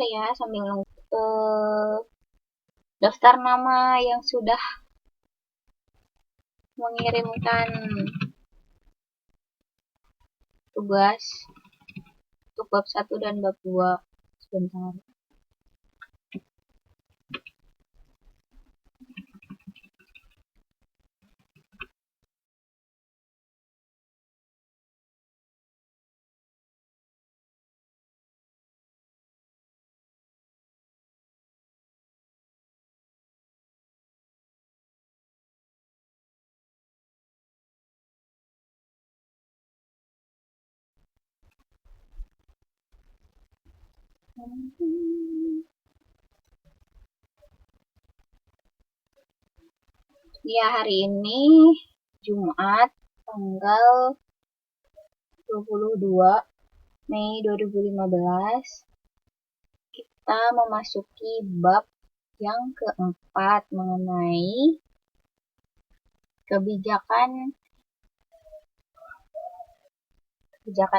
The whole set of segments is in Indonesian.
ya sambil daftar nama yang sudah mengirimkan tugas untuk bab 1 dan bab 2. Sebentar. Ya, hari ini Jumat tanggal 22 Mei 2015 kita memasuki bab yang keempat mengenai kebijakan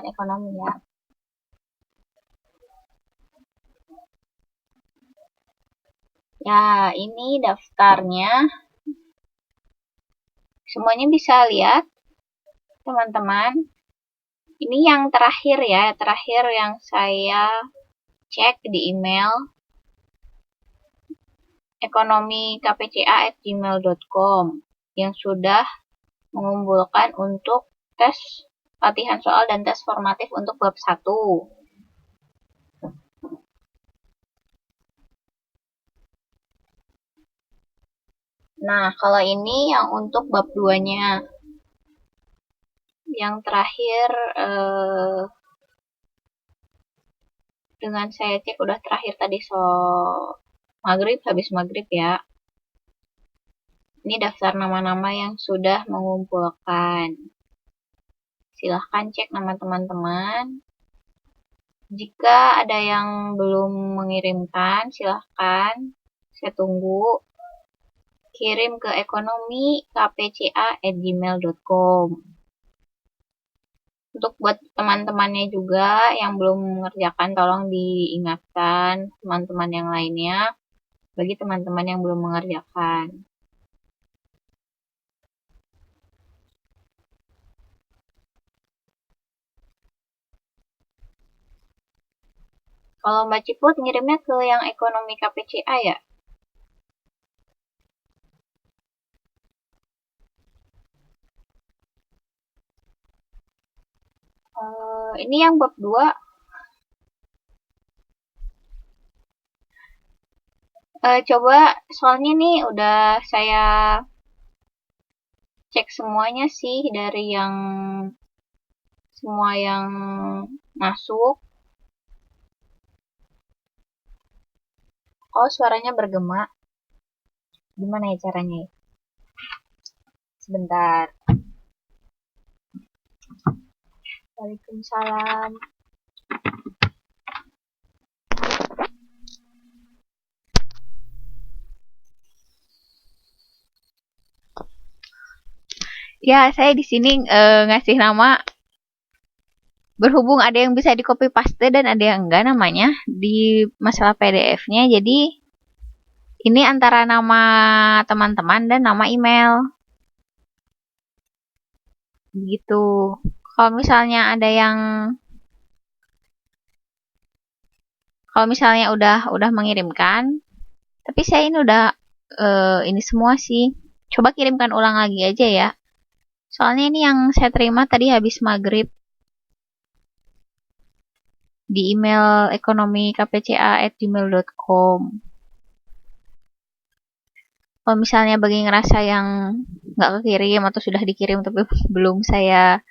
ekonomi ya. Ya, ini daftarnya. Semuanya bisa lihat, teman-teman. Ini yang terakhir ya, yang saya cek di email ekonomikpca@gmail.com yang sudah mengumpulkan untuk tes latihan soal dan tes formatif untuk bab 1. Nah, kalau ini yang untuk bab 2-nya. Yang terakhir dengan saya cek udah terakhir tadi habis maghrib ya. Ini daftar nama-nama yang sudah mengumpulkan. Silahkan cek nama teman-teman. Jika ada yang belum mengirimkan, silahkan. Saya tunggu. Kirim ke ekonomikpca@gmail.com. Untuk buat teman-temannya juga yang belum mengerjakan, tolong diingatkan teman-teman yang lainnya. Bagi teman-teman yang belum mengerjakan. Kalau Mbak Ciput ngirimnya ke yang ekonomi KPCA ya? Ini yang bab 2. Coba, soalnya nih udah saya cek semuanya sih dari semua yang masuk. Oh, suaranya bergema. Gimana ya caranya? Sebentar. Waalaikumsalam. Ya, saya di sini ngasih nama. Berhubung ada yang bisa di copy paste dan ada yang enggak namanya di masalah PDF-nya, jadi ini antara nama teman-teman dan nama email. Begitu. Kalau misalnya udah mengirimkan, tapi saya ini udah ini semua sih. Coba kirimkan ulang lagi aja ya. Soalnya ini yang saya terima tadi habis maghrib di email ekonomikpca@gmail.com. Kalau misalnya bagi ngerasa yang nggak kekirim atau sudah dikirim tapi belum saya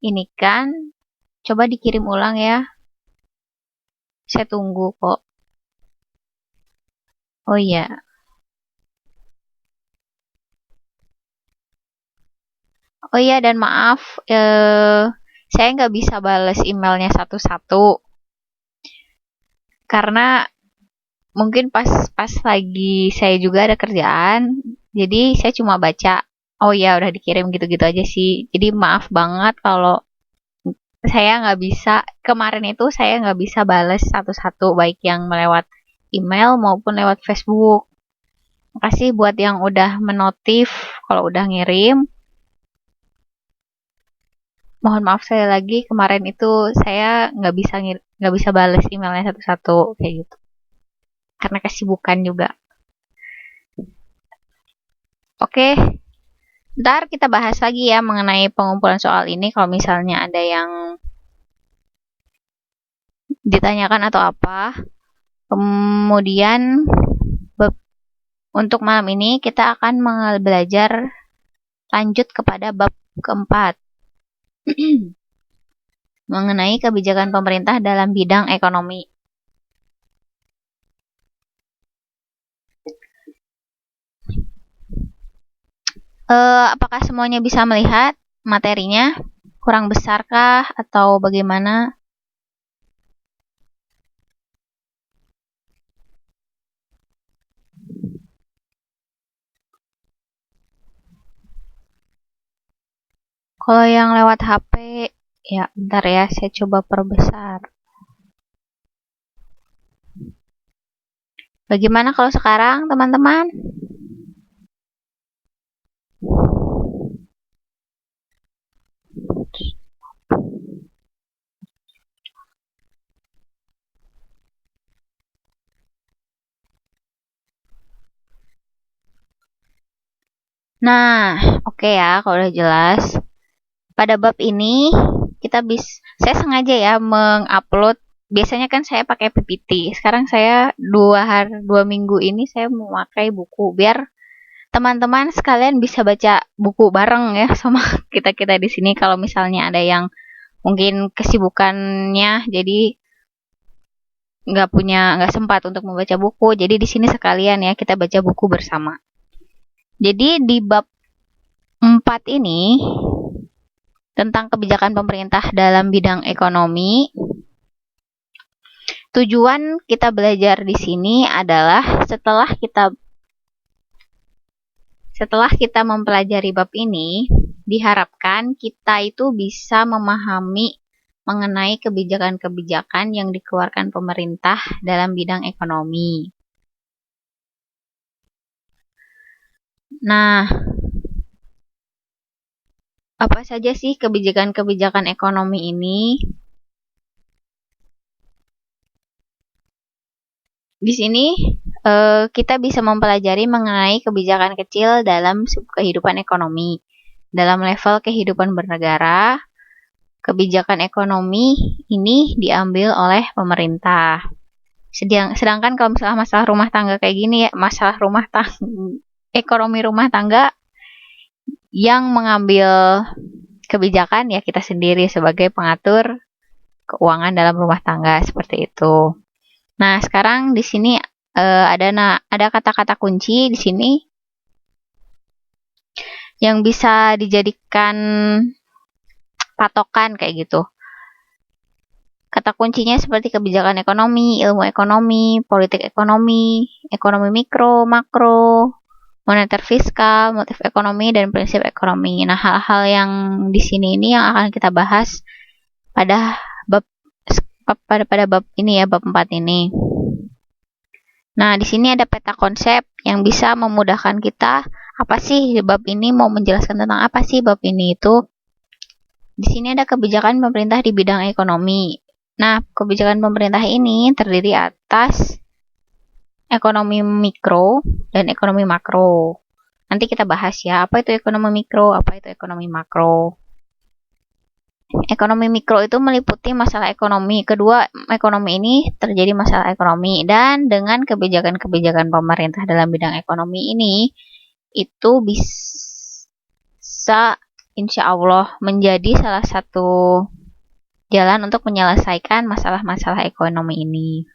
ini kan, coba dikirim ulang ya. Saya tunggu kok. Oh iya. Oh iya, dan maaf, saya nggak bisa balas emailnya satu-satu. Karena mungkin pas lagi saya juga ada kerjaan, jadi saya cuma baca, oh ya udah dikirim gitu-gitu aja sih. Jadi maaf banget kalau saya nggak bisa, kemarin itu saya nggak bisa bales satu-satu, baik yang melewat email maupun lewat Facebook. Makasih buat yang udah menotif kalau udah ngirim. Mohon maaf sekali lagi, kemarin itu saya nggak bisa bales emailnya satu-satu kayak gitu, karena kesibukan juga. Oke, ntar kita bahas lagi ya mengenai pengumpulan soal ini kalau misalnya ada yang ditanyakan atau apa. Kemudian untuk malam ini kita akan belajar lanjut kepada bab keempat mengenai kebijakan pemerintah dalam bidang ekonomi. Apakah semuanya bisa melihat materinya? Kurang besarkah atau bagaimana? Kalau yang lewat HP, ya bentar ya, saya coba perbesar. Bagaimana kalau sekarang, teman-teman? Nah, oke ya, kalau udah jelas. Pada bab ini, saya sengaja ya mengupload. Biasanya kan saya pakai PPT. Sekarang saya 2 minggu ini saya memakai buku biar teman-teman sekalian bisa baca buku bareng ya sama kita-kita di sini. Kalau misalnya ada yang mungkin kesibukannya, jadi nggak sempat untuk membaca buku. Jadi di sini sekalian ya kita baca buku bersama. Jadi di bab 4 ini tentang kebijakan pemerintah dalam bidang ekonomi, tujuan kita belajar di sini adalah setelah kita mempelajari bab ini, diharapkan kita itu bisa memahami mengenai kebijakan-kebijakan yang dikeluarkan pemerintah dalam bidang ekonomi. Nah, apa saja sih kebijakan-kebijakan ekonomi ini? Di sini kita bisa mempelajari mengenai kebijakan kecil dalam kehidupan ekonomi. Dalam level kehidupan bernegara, kebijakan ekonomi ini diambil oleh pemerintah. Sedangkan kalau misalnya masalah rumah tangga kayak gini ya, masalah ekonomi rumah tangga yang mengambil kebijakan ya kita sendiri sebagai pengatur keuangan dalam rumah tangga seperti itu. Nah, sekarang di sini ada kata-kata kunci di sini yang bisa dijadikan patokan kayak gitu. Kata kuncinya seperti kebijakan ekonomi, ilmu ekonomi, politik ekonomi, ekonomi mikro, makro, moneter fiskal, motif ekonomi, dan prinsip ekonomi. Nah, hal-hal yang di sini ini yang akan kita bahas pada bab ini ya, bab 4 ini. Nah, di sini ada peta konsep yang bisa memudahkan kita apa sih bab ini mau menjelaskan tentang apa sih bab ini itu. Di sini ada kebijakan pemerintah di bidang ekonomi. Nah, kebijakan pemerintah ini terdiri atas ekonomi mikro dan ekonomi makro. Nanti kita bahas ya, apa itu ekonomi mikro, apa itu ekonomi makro. Ekonomi mikro itu meliputi masalah ekonomi. Kedua, ekonomi ini terjadi masalah ekonomi. Dan dengan kebijakan-kebijakan pemerintah dalam bidang ekonomi ini, itu bisa insya Allah menjadi salah satu jalan untuk menyelesaikan masalah-masalah ekonomi ini.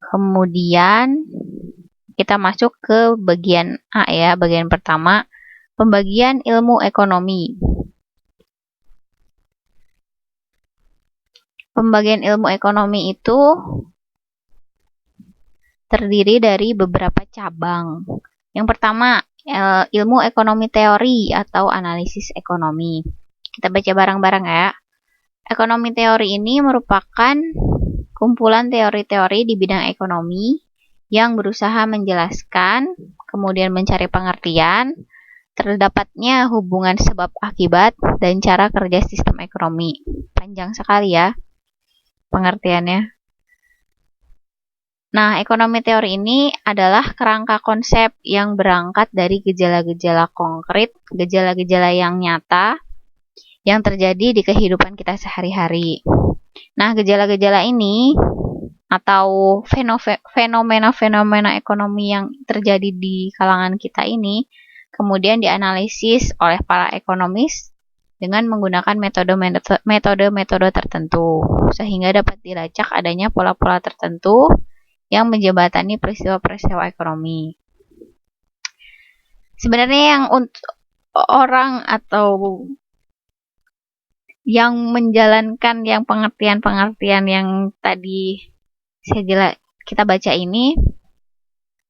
Kemudian kita masuk ke bagian A ya, bagian pertama, pembagian ilmu ekonomi. Pembagian ilmu ekonomi itu terdiri dari beberapa cabang. Yang pertama, ilmu ekonomi teori atau analisis ekonomi. Kita baca bareng-bareng ya. Ekonomi teori ini merupakan kumpulan teori-teori di bidang ekonomi yang berusaha menjelaskan, kemudian mencari pengertian, terdapatnya hubungan sebab akibat, dan cara kerja sistem ekonomi. Panjang sekali ya pengertiannya. Nah, ekonomi teori ini adalah kerangka konsep yang berangkat dari gejala-gejala konkret, gejala-gejala yang nyata, yang terjadi di kehidupan kita sehari-hari. Nah, gejala-gejala ini atau fenomena-fenomena ekonomi yang terjadi di kalangan kita ini kemudian dianalisis oleh para ekonomis dengan menggunakan metode-metode tertentu sehingga dapat dilacak adanya pola-pola tertentu yang menjembatani peristiwa-peristiwa ekonomi. Sebenarnya yang untuk orang atau yang menjalankan yang pengertian-pengertian yang tadi kita baca ini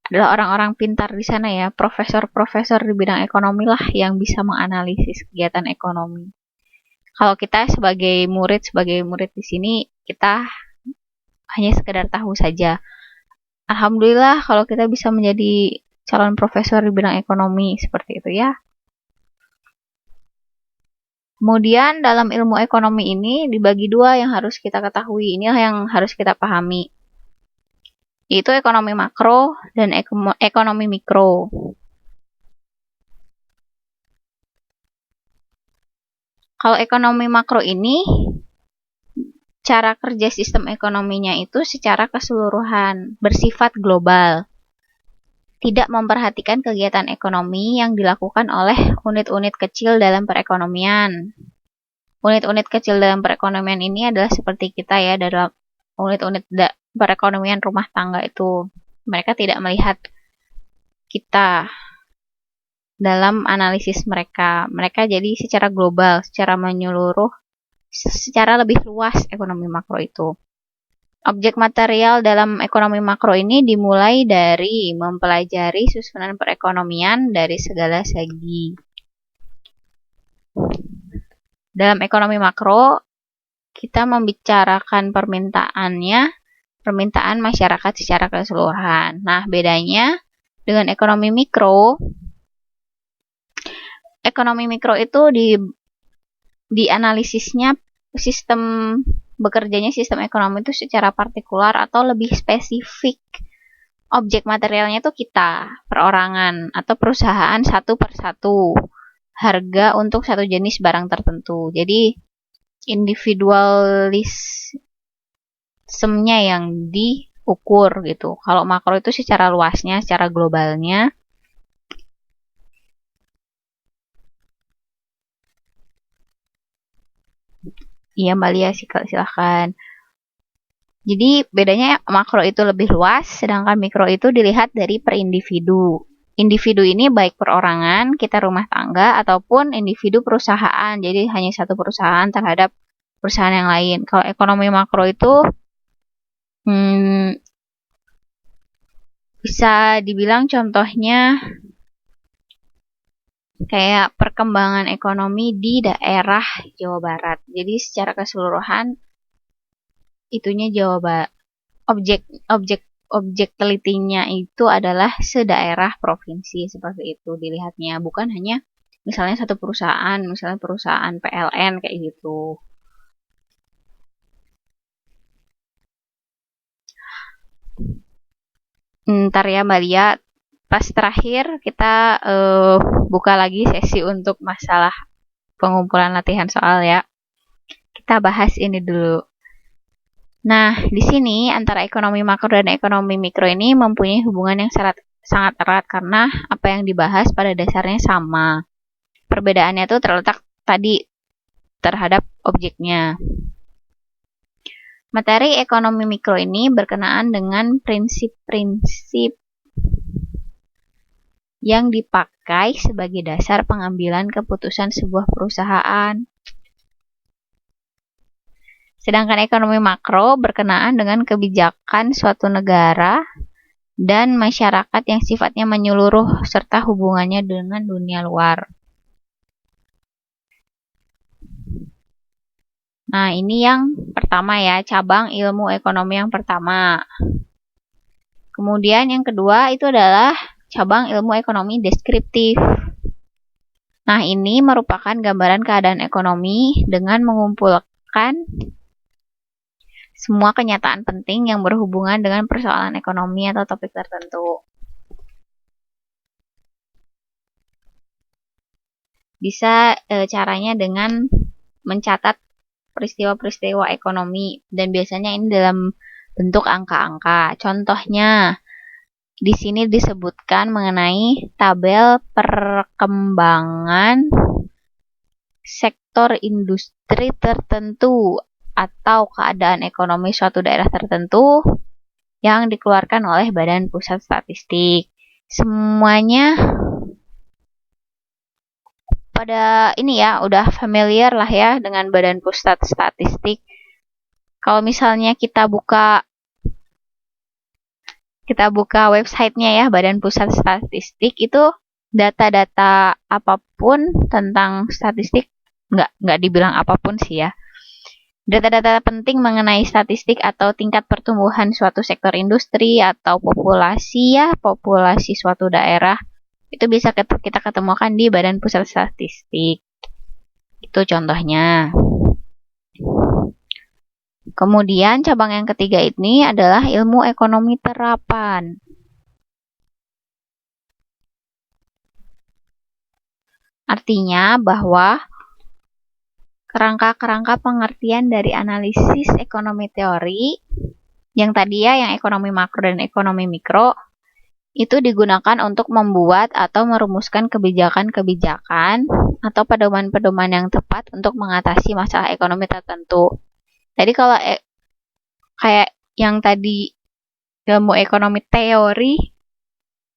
adalah orang-orang pintar di sana ya, profesor-profesor di bidang ekonomi lah yang bisa menganalisis kegiatan ekonomi. Kalau kita sebagai murid di sini, kita hanya sekedar tahu saja. Alhamdulillah kalau kita bisa menjadi calon profesor di bidang ekonomi seperti itu ya. Kemudian dalam ilmu ekonomi ini dibagi dua yang harus kita ketahui. Inilah yang harus kita pahami. Yaitu ekonomi makro dan ekonomi mikro. Kalau ekonomi makro ini cara kerja sistem ekonominya itu secara keseluruhan, bersifat global. Tidak memperhatikan kegiatan ekonomi yang dilakukan oleh unit-unit kecil dalam perekonomian. Unit-unit kecil dalam perekonomian ini adalah seperti kita ya, dalam unit-unit perekonomian rumah tangga itu. Mereka tidak melihat kita dalam analisis mereka. Mereka jadi secara global, secara menyeluruh, secara lebih luas ekonomi makro itu. Objek material dalam ekonomi makro ini dimulai dari mempelajari susunan perekonomian dari segala segi. Dalam ekonomi makro, kita membicarakan permintaan masyarakat secara keseluruhan. Nah, bedanya dengan ekonomi mikro itu dianalisisnya bekerjanya sistem ekonomi itu secara partikular atau lebih spesifik. Objek materialnya itu kita, perorangan atau perusahaan satu per satu. Harga untuk satu jenis barang tertentu. Jadi individualismenya yang diukur gitu. Kalau makro itu secara luasnya, secara globalnya. Iya Mbak Lia, silahkan. Jadi bedanya makro itu lebih luas, sedangkan mikro itu dilihat dari per individu. Individu ini baik perorangan, kita rumah tangga, ataupun individu perusahaan. Jadi hanya satu perusahaan terhadap perusahaan yang lain. Kalau ekonomi makro itu bisa dibilang contohnya kayak perkembangan ekonomi di daerah Jawa Barat. Jadi secara keseluruhan itunya Jawa Barat. Objek telitinya itu adalah sedaerah provinsi, seperti itu dilihatnya, bukan hanya misalnya satu perusahaan, misalnya perusahaan PLN kayak gitu. Ntar ya Mbak Lia, pas terakhir kita buka lagi sesi untuk masalah pengumpulan latihan soal ya. Kita bahas ini dulu. Nah, di sini antara ekonomi makro dan ekonomi mikro ini mempunyai hubungan yang sangat erat karena apa yang dibahas pada dasarnya sama. Perbedaannya itu terletak tadi terhadap objeknya. Materi ekonomi mikro ini berkenaan dengan prinsip-prinsip yang dipakai sebagai dasar pengambilan keputusan sebuah perusahaan. Sedangkan ekonomi makro berkenaan dengan kebijakan suatu negara dan masyarakat yang sifatnya menyeluruh serta hubungannya dengan dunia luar. Nah, ini yang pertama ya, cabang ilmu ekonomi yang pertama. Kemudian yang kedua itu adalah cabang ilmu ekonomi deskriptif. Nah, ini merupakan gambaran keadaan ekonomi dengan mengumpulkan semua kenyataan penting yang berhubungan dengan persoalan ekonomi atau topik tertentu. Bisa caranya dengan mencatat peristiwa-peristiwa ekonomi, dan biasanya ini dalam bentuk angka-angka. Contohnya, di sini disebutkan mengenai tabel perkembangan sektor industri tertentu atau keadaan ekonomi suatu daerah tertentu yang dikeluarkan oleh Badan Pusat Statistik. Semuanya pada ini ya, udah familiar lah ya dengan Badan Pusat Statistik. Kalau misalnya kita buka websitenya ya, Badan Pusat Statistik, itu data-data apapun tentang statistik, nggak dibilang apapun sih ya. Data-data penting mengenai statistik atau tingkat pertumbuhan suatu sektor industri atau populasi suatu daerah, itu bisa kita ketemukan di Badan Pusat Statistik. Itu contohnya. Kemudian cabang yang ketiga ini adalah ilmu ekonomi terapan. Artinya bahwa kerangka-kerangka pengertian dari analisis ekonomi teori, yang tadi ya, yang ekonomi makro dan ekonomi mikro, itu digunakan untuk membuat atau merumuskan kebijakan-kebijakan atau pedoman-pedoman yang tepat untuk mengatasi masalah ekonomi tertentu. Jadi kalau kayak yang tadi ilmu ekonomi teori,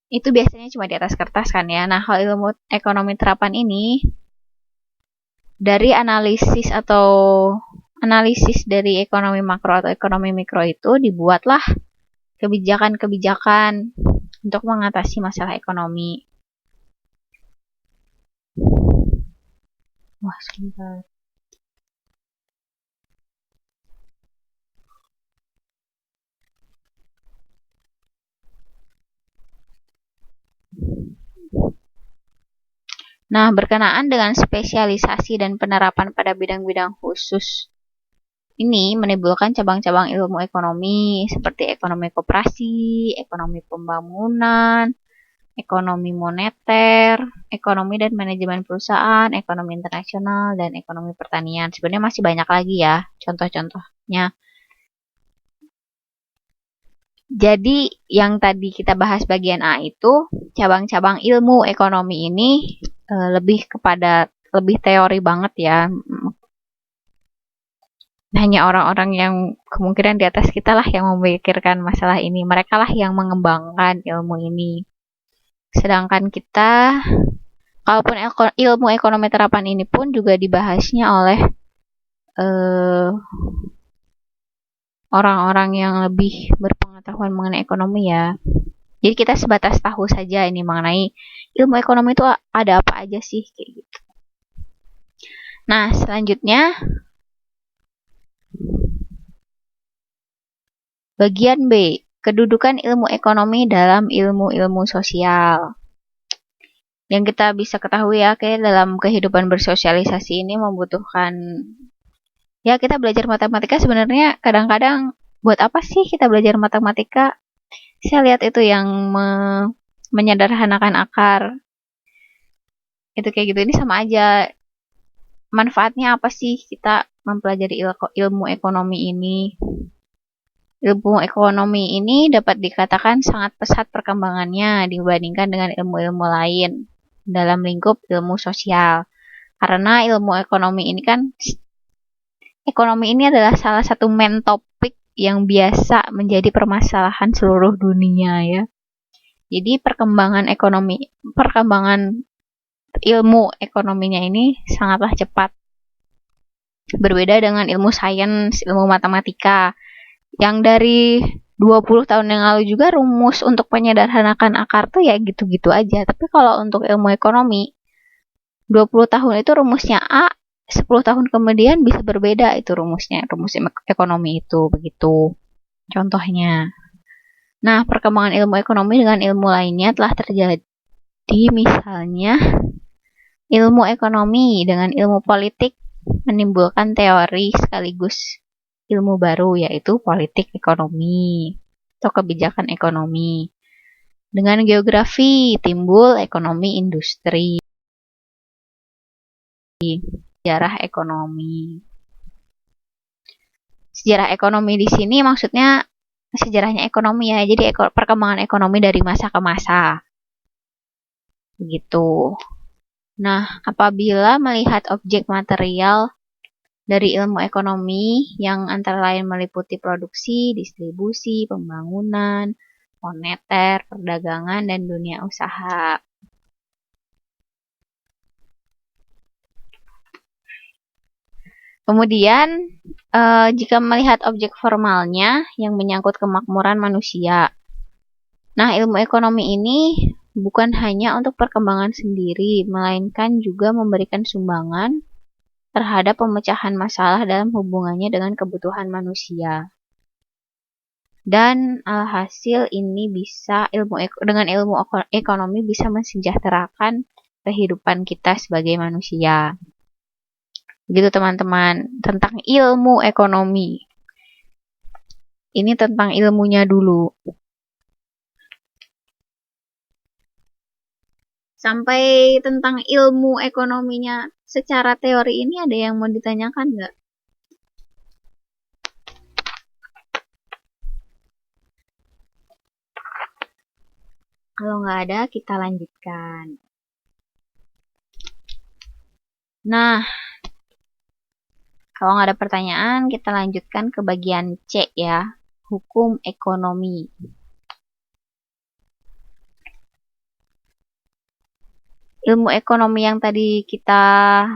itu biasanya cuma di atas kertas kan ya. Nah, kalau ilmu ekonomi terapan ini, dari analisis dari ekonomi makro atau ekonomi mikro itu dibuatlah kebijakan-kebijakan untuk mengatasi masalah ekonomi. Wah, sebentar. Nah, berkenaan dengan spesialisasi dan penerapan pada bidang-bidang khusus, ini menimbulkan cabang-cabang ilmu ekonomi seperti ekonomi koperasi, ekonomi pembangunan, ekonomi moneter, ekonomi dan manajemen perusahaan, ekonomi internasional, dan ekonomi pertanian. Sebenarnya masih banyak lagi ya contoh-contohnya. Jadi yang tadi kita bahas bagian A itu, cabang-cabang ilmu ekonomi ini lebih teori banget ya. Hanya orang-orang yang kemungkinan di atas kita lah yang memikirkan masalah ini. Mereka lah yang mengembangkan ilmu ini. Sedangkan kita, kalaupun ilmu ekonomi terapan ini pun juga dibahasnya oleh orang-orang yang lebih berpengetahuan mengenai ekonomi ya. Jadi kita sebatas tahu saja ini mengenai ilmu ekonomi itu ada apa aja sih kayak gitu. Nah, selanjutnya bagian B, kedudukan ilmu ekonomi dalam ilmu-ilmu sosial. Yang kita bisa ketahui ya, kayak dalam kehidupan bersosialisasi ini membutuhkan, ya kita belajar matematika sebenarnya kadang-kadang buat apa sih kita belajar matematika? Saya lihat itu yang menyederhanakan akar. Itu kayak gitu, ini sama aja. Manfaatnya apa sih kita mempelajari ilmu ekonomi ini? Ilmu ekonomi ini dapat dikatakan sangat pesat perkembangannya dibandingkan dengan ilmu-ilmu lain dalam lingkup ilmu sosial. Karena ilmu ekonomi ini kan, ekonomi ini adalah salah satu main topik yang biasa menjadi permasalahan seluruh dunia ya. Jadi perkembangan ilmu ekonominya ini sangatlah cepat. Berbeda dengan ilmu sains, ilmu matematika, yang dari 20 tahun yang lalu juga rumus untuk menyederhanakan akar tuh ya gitu-gitu aja. Tapi kalau untuk ilmu ekonomi, 20 tahun itu rumusnya A, 10 tahun kemudian bisa berbeda itu rumusnya, rumus ekonomi itu, begitu. Contohnya. Nah, perkembangan ilmu ekonomi dengan ilmu lainnya telah terjadi, misalnya ilmu ekonomi dengan ilmu politik menimbulkan teori sekaligus ilmu baru, yaitu politik ekonomi atau kebijakan ekonomi. Dengan geografi timbul ekonomi industri, sejarah ekonomi. Sejarah ekonomi di sini maksudnya sejarahnya ekonomi ya, jadi perkembangan ekonomi dari masa ke masa. Begitu. Nah, apabila melihat objek material dari ilmu ekonomi yang antara lain meliputi produksi, distribusi, pembangunan, moneter, perdagangan, dan dunia usaha. Kemudian, jika melihat objek formalnya yang menyangkut kemakmuran manusia. Nah, ilmu ekonomi ini bukan hanya untuk perkembangan sendiri, melainkan juga memberikan sumbangan terhadap pemecahan masalah dalam hubungannya dengan kebutuhan manusia. Dan alhasil ini bisa dengan ilmu ekonomi bisa mensejahterakan kehidupan kita sebagai manusia. Begitu teman-teman, tentang ilmu ekonomi. Ini tentang ilmunya dulu. Sampai tentang ilmu ekonominya secara teori ini ada yang mau ditanyakan nggak? Kalau nggak ada, kita lanjutkan. Nah, kalau nggak ada pertanyaan, kita lanjutkan ke bagian C ya, hukum ekonomi. Ilmu ekonomi yang tadi kita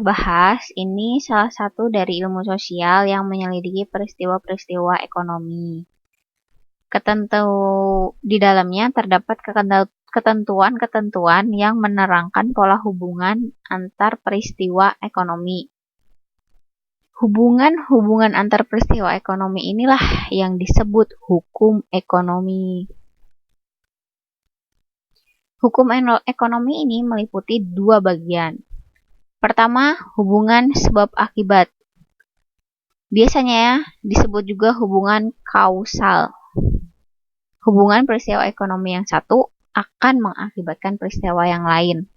bahas ini salah satu dari ilmu sosial yang menyelidiki peristiwa-peristiwa ekonomi. Di dalamnya terdapat ketentuan-ketentuan yang menerangkan pola hubungan antar peristiwa ekonomi. Hubungan-hubungan antar peristiwa ekonomi inilah yang disebut hukum ekonomi. Hukum ekonomi ini meliputi dua bagian. Pertama, hubungan sebab akibat. Biasanya ya, disebut juga hubungan kausal. Hubungan peristiwa ekonomi yang satu akan mengakibatkan peristiwa yang lain.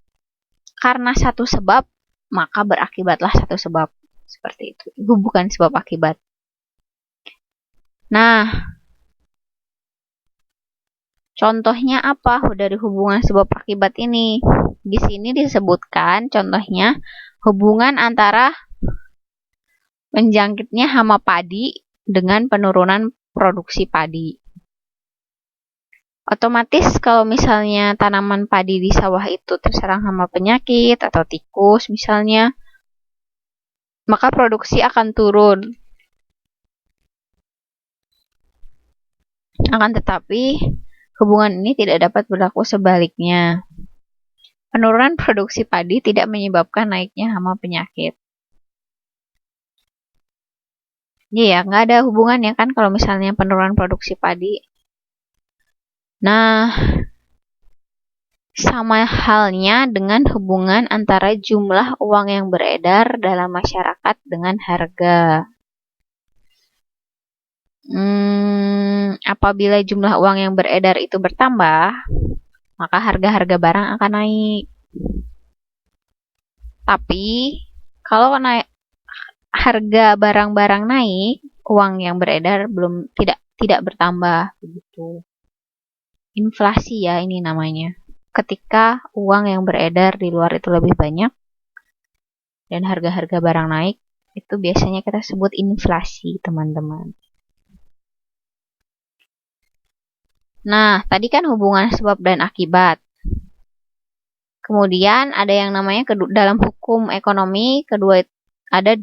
Karena satu sebab, maka berakibatlah satu sebab. Seperti itu. Itu bukan sebab akibat. Nah, contohnya apa dari hubungan sebab akibat ini? Di sini disebutkan contohnya hubungan antara menjangkitnya hama padi dengan penurunan produksi padi. Otomatis kalau misalnya tanaman padi di sawah itu terserang hama penyakit atau tikus misalnya, maka produksi akan turun. Akan tetapi, hubungan ini tidak dapat berlaku sebaliknya. Penurunan produksi padi tidak menyebabkan naiknya hama penyakit. Iya, nggak ada hubungannya kan kalau misalnya penurunan produksi padi. Nah, sama halnya dengan hubungan antara jumlah uang yang beredar dalam masyarakat dengan harga. Apabila jumlah uang yang beredar itu bertambah, maka harga-harga barang akan naik. Tapi, kalau harga barang-barang naik, uang yang beredar tidak bertambah begitu. Inflasi ya ini namanya. Ketika uang yang beredar di luar itu lebih banyak dan harga-harga barang naik, itu biasanya kita sebut inflasi, teman-teman. Nah, tadi kan hubungan sebab dan akibat. Kemudian ada yang namanya dalam hukum ekonomi, kedua ada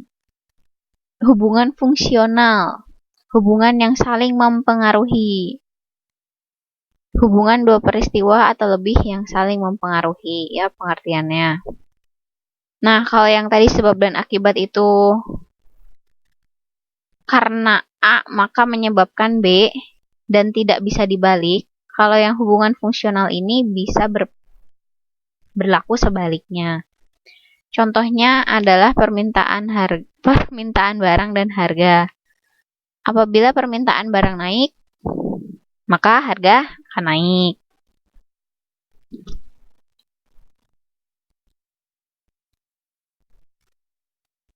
hubungan fungsional, hubungan yang saling mempengaruhi. hubungan dua peristiwa atau lebih yang saling mempengaruhi, ya pengertiannya. Nah, kalau yang tadi sebab dan akibat itu karena A maka menyebabkan B dan tidak bisa dibalik, kalau yang hubungan fungsional ini bisa berlaku sebaliknya. Contohnya adalah permintaan barang dan harga. Apabila permintaan barang naik, maka harga akan naik.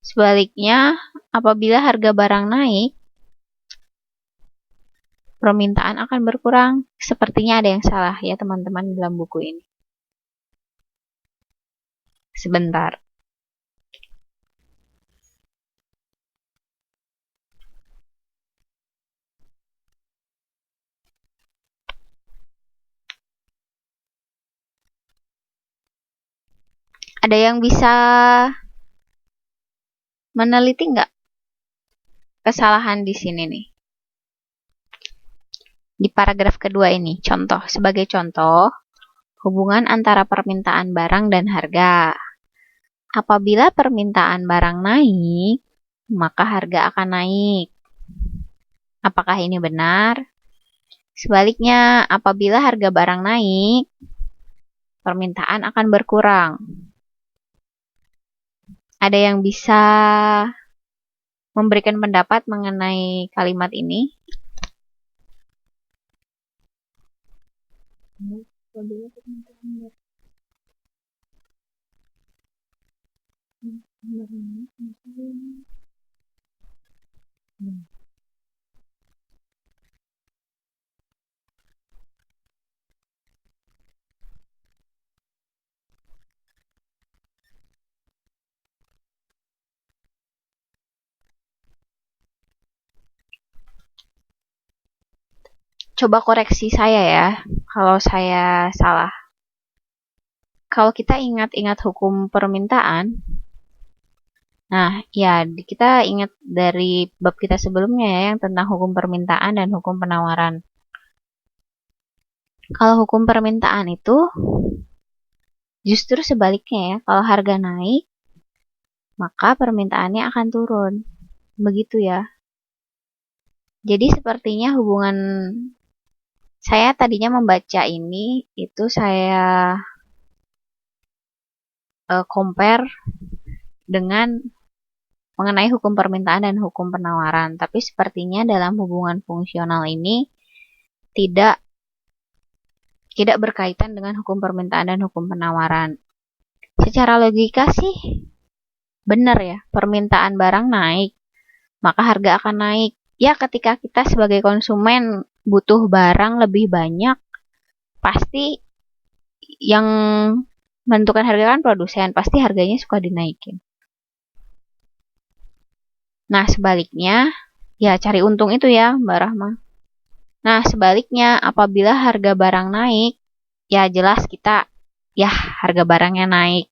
Sebaliknya, apabila harga barang naik, permintaan akan berkurang. Sepertinya ada yang salah ya teman-teman dalam buku ini. Sebentar. Ada yang bisa meneliti nggak kesalahan di sini nih? Di paragraf kedua ini, sebagai contoh, hubungan antara permintaan barang dan harga. Apabila permintaan barang naik, maka harga akan naik. Apakah ini benar? Sebaliknya, apabila harga barang naik, permintaan akan berkurang. Ada yang bisa memberikan pendapat mengenai kalimat ini? Coba koreksi saya ya, kalau saya salah. Kalau kita ingat-ingat hukum permintaan, nah ya kita ingat dari bab kita sebelumnya ya, yang tentang hukum permintaan dan hukum penawaran. Kalau hukum permintaan itu justru sebaliknya ya, kalau harga naik, maka permintaannya akan turun. Begitu ya. Jadi sepertinya hubungan saya tadinya membaca ini, itu saya compare dengan mengenai hukum permintaan dan hukum penawaran. Tapi sepertinya dalam hubungan fungsional ini tidak berkaitan dengan hukum permintaan dan hukum penawaran. Secara logika sih benar ya, permintaan barang naik, maka harga akan naik. Ya ketika kita sebagai konsumen butuh barang lebih banyak, pasti yang menentukan harga kan produsen, pasti harganya suka dinaikin. Nah sebaliknya, ya cari untung itu ya Mbak Rahma. Nah sebaliknya, apabila harga barang naik, ya jelas kita, ya harga barangnya naik.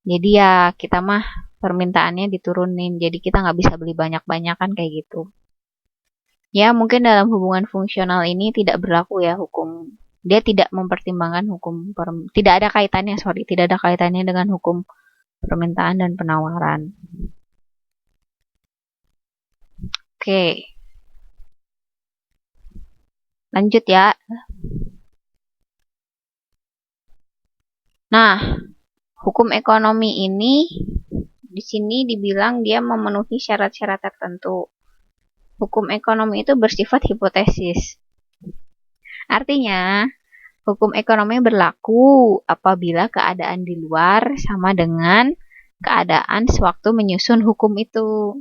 Jadi ya kita mah permintaannya diturunin, jadi kita nggak bisa beli banyak-banyakan kayak gitu. Ya mungkin dalam hubungan fungsional ini tidak berlaku ya hukum. Dia tidak mempertimbangkan tidak ada kaitannya dengan hukum permintaan dan penawaran. Oke. Lanjut ya. Nah, hukum ekonomi ini di sini dibilang dia memenuhi syarat-syarat tertentu. Hukum ekonomi itu bersifat hipotesis. Artinya, hukum ekonomi berlaku apabila keadaan di luar sama dengan keadaan sewaktu menyusun hukum itu.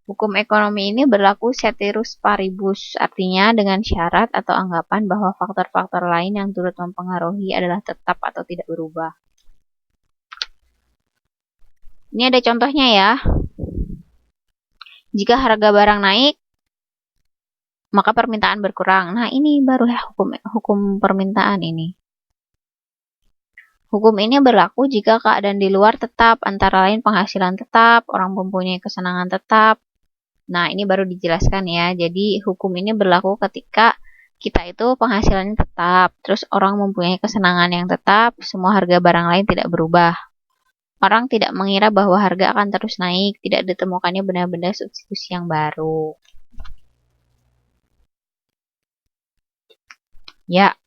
Hukum ekonomi ini berlaku ceteris paribus, artinya dengan syarat atau anggapan bahwa faktor-faktor lain yang turut mempengaruhi adalah tetap atau tidak berubah. Ini ada contohnya ya. Jika harga barang naik, maka permintaan berkurang. Nah, ini baru ya hukum permintaan ini. Hukum ini berlaku jika keadaan di luar tetap, antara lain penghasilan tetap, orang mempunyai kesenangan tetap, Nah, ini baru dijelaskan ya. Jadi, hukum ini berlaku ketika kita itu penghasilannya tetap, terus orang mempunyai kesenangan yang tetap, semua harga barang lain tidak berubah. Orang tidak mengira bahwa harga akan terus naik, tidak ditemukannya benda-benda substitusi yang baru. Ya,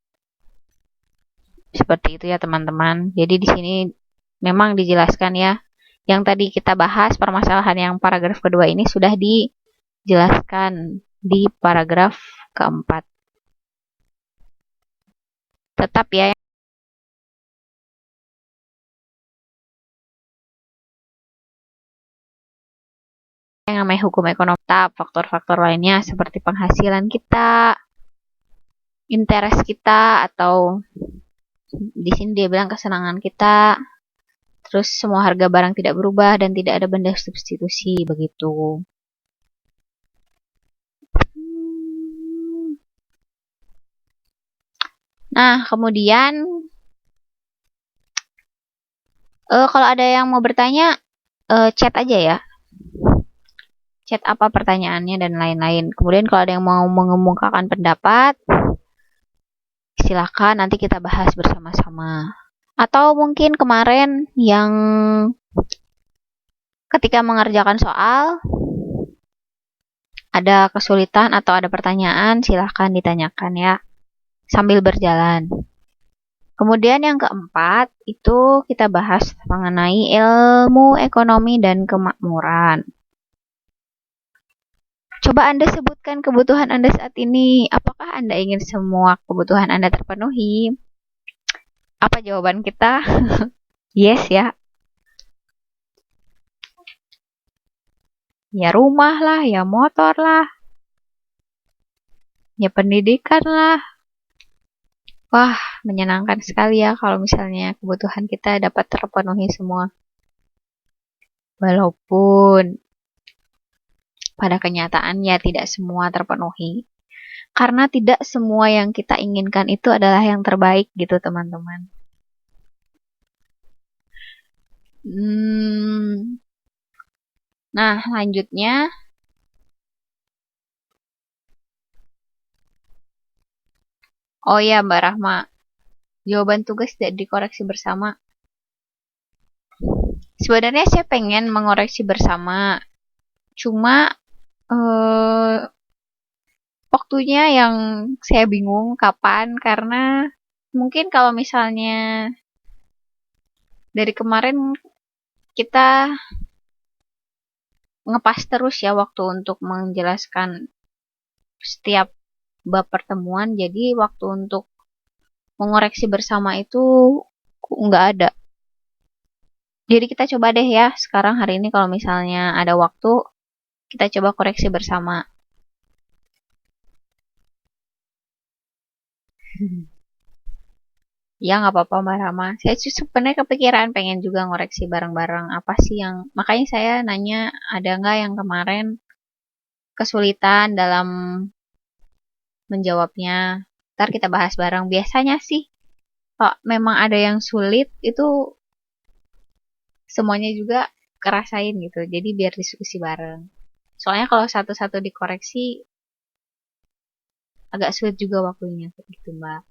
seperti itu ya teman-teman. Jadi di sini memang dijelaskan ya. Yang tadi kita bahas permasalahan yang paragraf kedua ini sudah dijelaskan di paragraf keempat. Tetap ya, yang namanya hukum ekonomi, tetap faktor-faktor lainnya seperti penghasilan kita, interest kita, atau di sini dia bilang kesenangan kita, terus semua harga barang tidak berubah dan tidak ada benda substitusi begitu. Nah, kemudian kalau ada yang mau bertanya, chat aja ya. Chat apa pertanyaannya dan lain-lain. Kemudian kalau ada yang mau mengemukakan pendapat, silakan nanti kita bahas bersama-sama. Atau mungkin kemarin yang ketika mengerjakan soal ada kesulitan atau ada pertanyaan, silahkan ditanyakan ya sambil berjalan. Kemudian yang keempat itu kita bahas mengenai ilmu ekonomi dan kemakmuran. Coba Anda sebutkan kebutuhan Anda saat ini. Apakah Anda ingin semua kebutuhan Anda terpenuhi? Apa jawaban kita? Yes ya. Ya rumah lah, ya motor lah, ya pendidikan lah. Wah, menyenangkan sekali ya kalau misalnya kebutuhan kita dapat terpenuhi semua. Walaupun pada kenyataannya tidak semua terpenuhi. Karena tidak semua yang kita inginkan itu adalah yang terbaik gitu teman-teman. Nah, lanjutnya. Oh ya, Mbak Rahma. Jawaban tugas tidak dikoreksi bersama. Sebenarnya saya pengen mengoreksi bersama. Cuma waktunya yang saya bingung kapan, karena mungkin kalau misalnya dari kemarin kita ngepas terus ya waktu untuk menjelaskan setiap bab pertemuan, jadi waktu untuk mengoreksi bersama itu nggak ada. Jadi kita coba deh ya sekarang hari ini kalau misalnya ada waktu, kita coba koreksi bersama. Ya nggak apa-apa Mbak Rama. Saya sebenarnya kepikiran pengen juga ngoreksi bareng-bareng apa sih yang, makanya saya nanya ada nggak yang kemarin kesulitan dalam menjawabnya. Ntar kita bahas bareng. Biasanya sih kalau memang ada yang sulit itu semuanya juga kerasain gitu. Jadi biar diskusi bareng. Soalnya kalau satu-satu dikoreksi agak sulit juga waktunya gitu Mbak.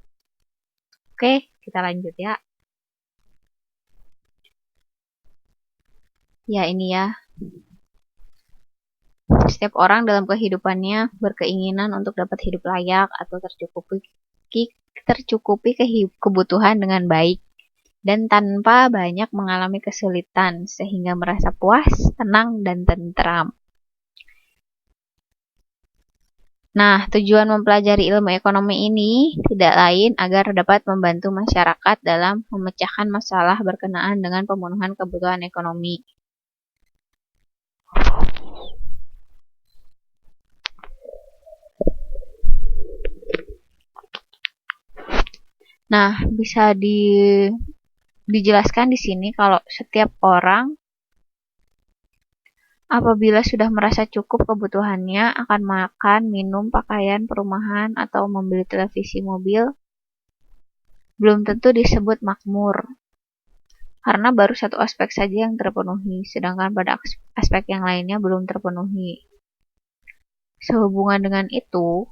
Oke, kita lanjut ya. Ya ini ya. Setiap orang dalam kehidupannya berkeinginan untuk dapat hidup layak atau tercukupi kebutuhan dengan baik dan tanpa banyak mengalami kesulitan sehingga merasa puas, tenang, dan tentram. Nah, tujuan mempelajari ilmu ekonomi ini tidak lain agar dapat membantu masyarakat dalam memecahkan masalah berkenaan dengan pemenuhan kebutuhan ekonomi. Nah, bisa dijelaskan di sini kalau setiap orang apabila sudah merasa cukup kebutuhannya akan makan, minum, pakaian, perumahan, atau membeli televisi, mobil, belum tentu disebut makmur. Karena baru satu aspek saja yang terpenuhi, sedangkan pada aspek yang lainnya belum terpenuhi. Sehubungan dengan itu,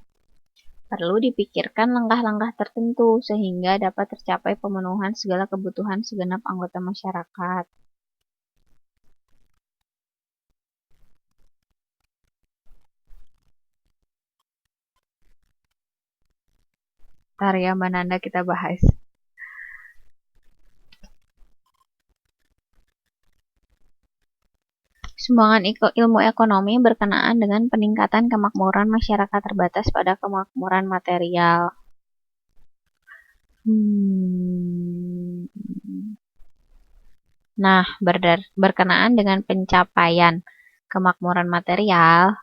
perlu dipikirkan langkah-langkah tertentu sehingga dapat tercapai pemenuhan segala kebutuhan segenap anggota masyarakat. Ntar ya Mbak Nanda kita bahas. Sumbangan ilmu ekonomi berkenaan dengan peningkatan kemakmuran masyarakat terbatas pada kemakmuran material. Nah, berkenaan dengan pencapaian kemakmuran material,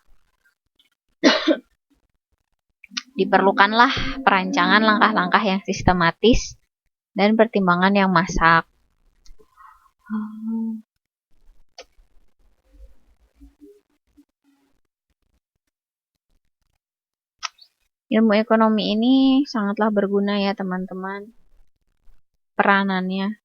diperlukanlah perancangan langkah-langkah yang sistematis dan pertimbangan yang masak. Ilmu ekonomi ini sangatlah berguna ya teman-teman. Peranannya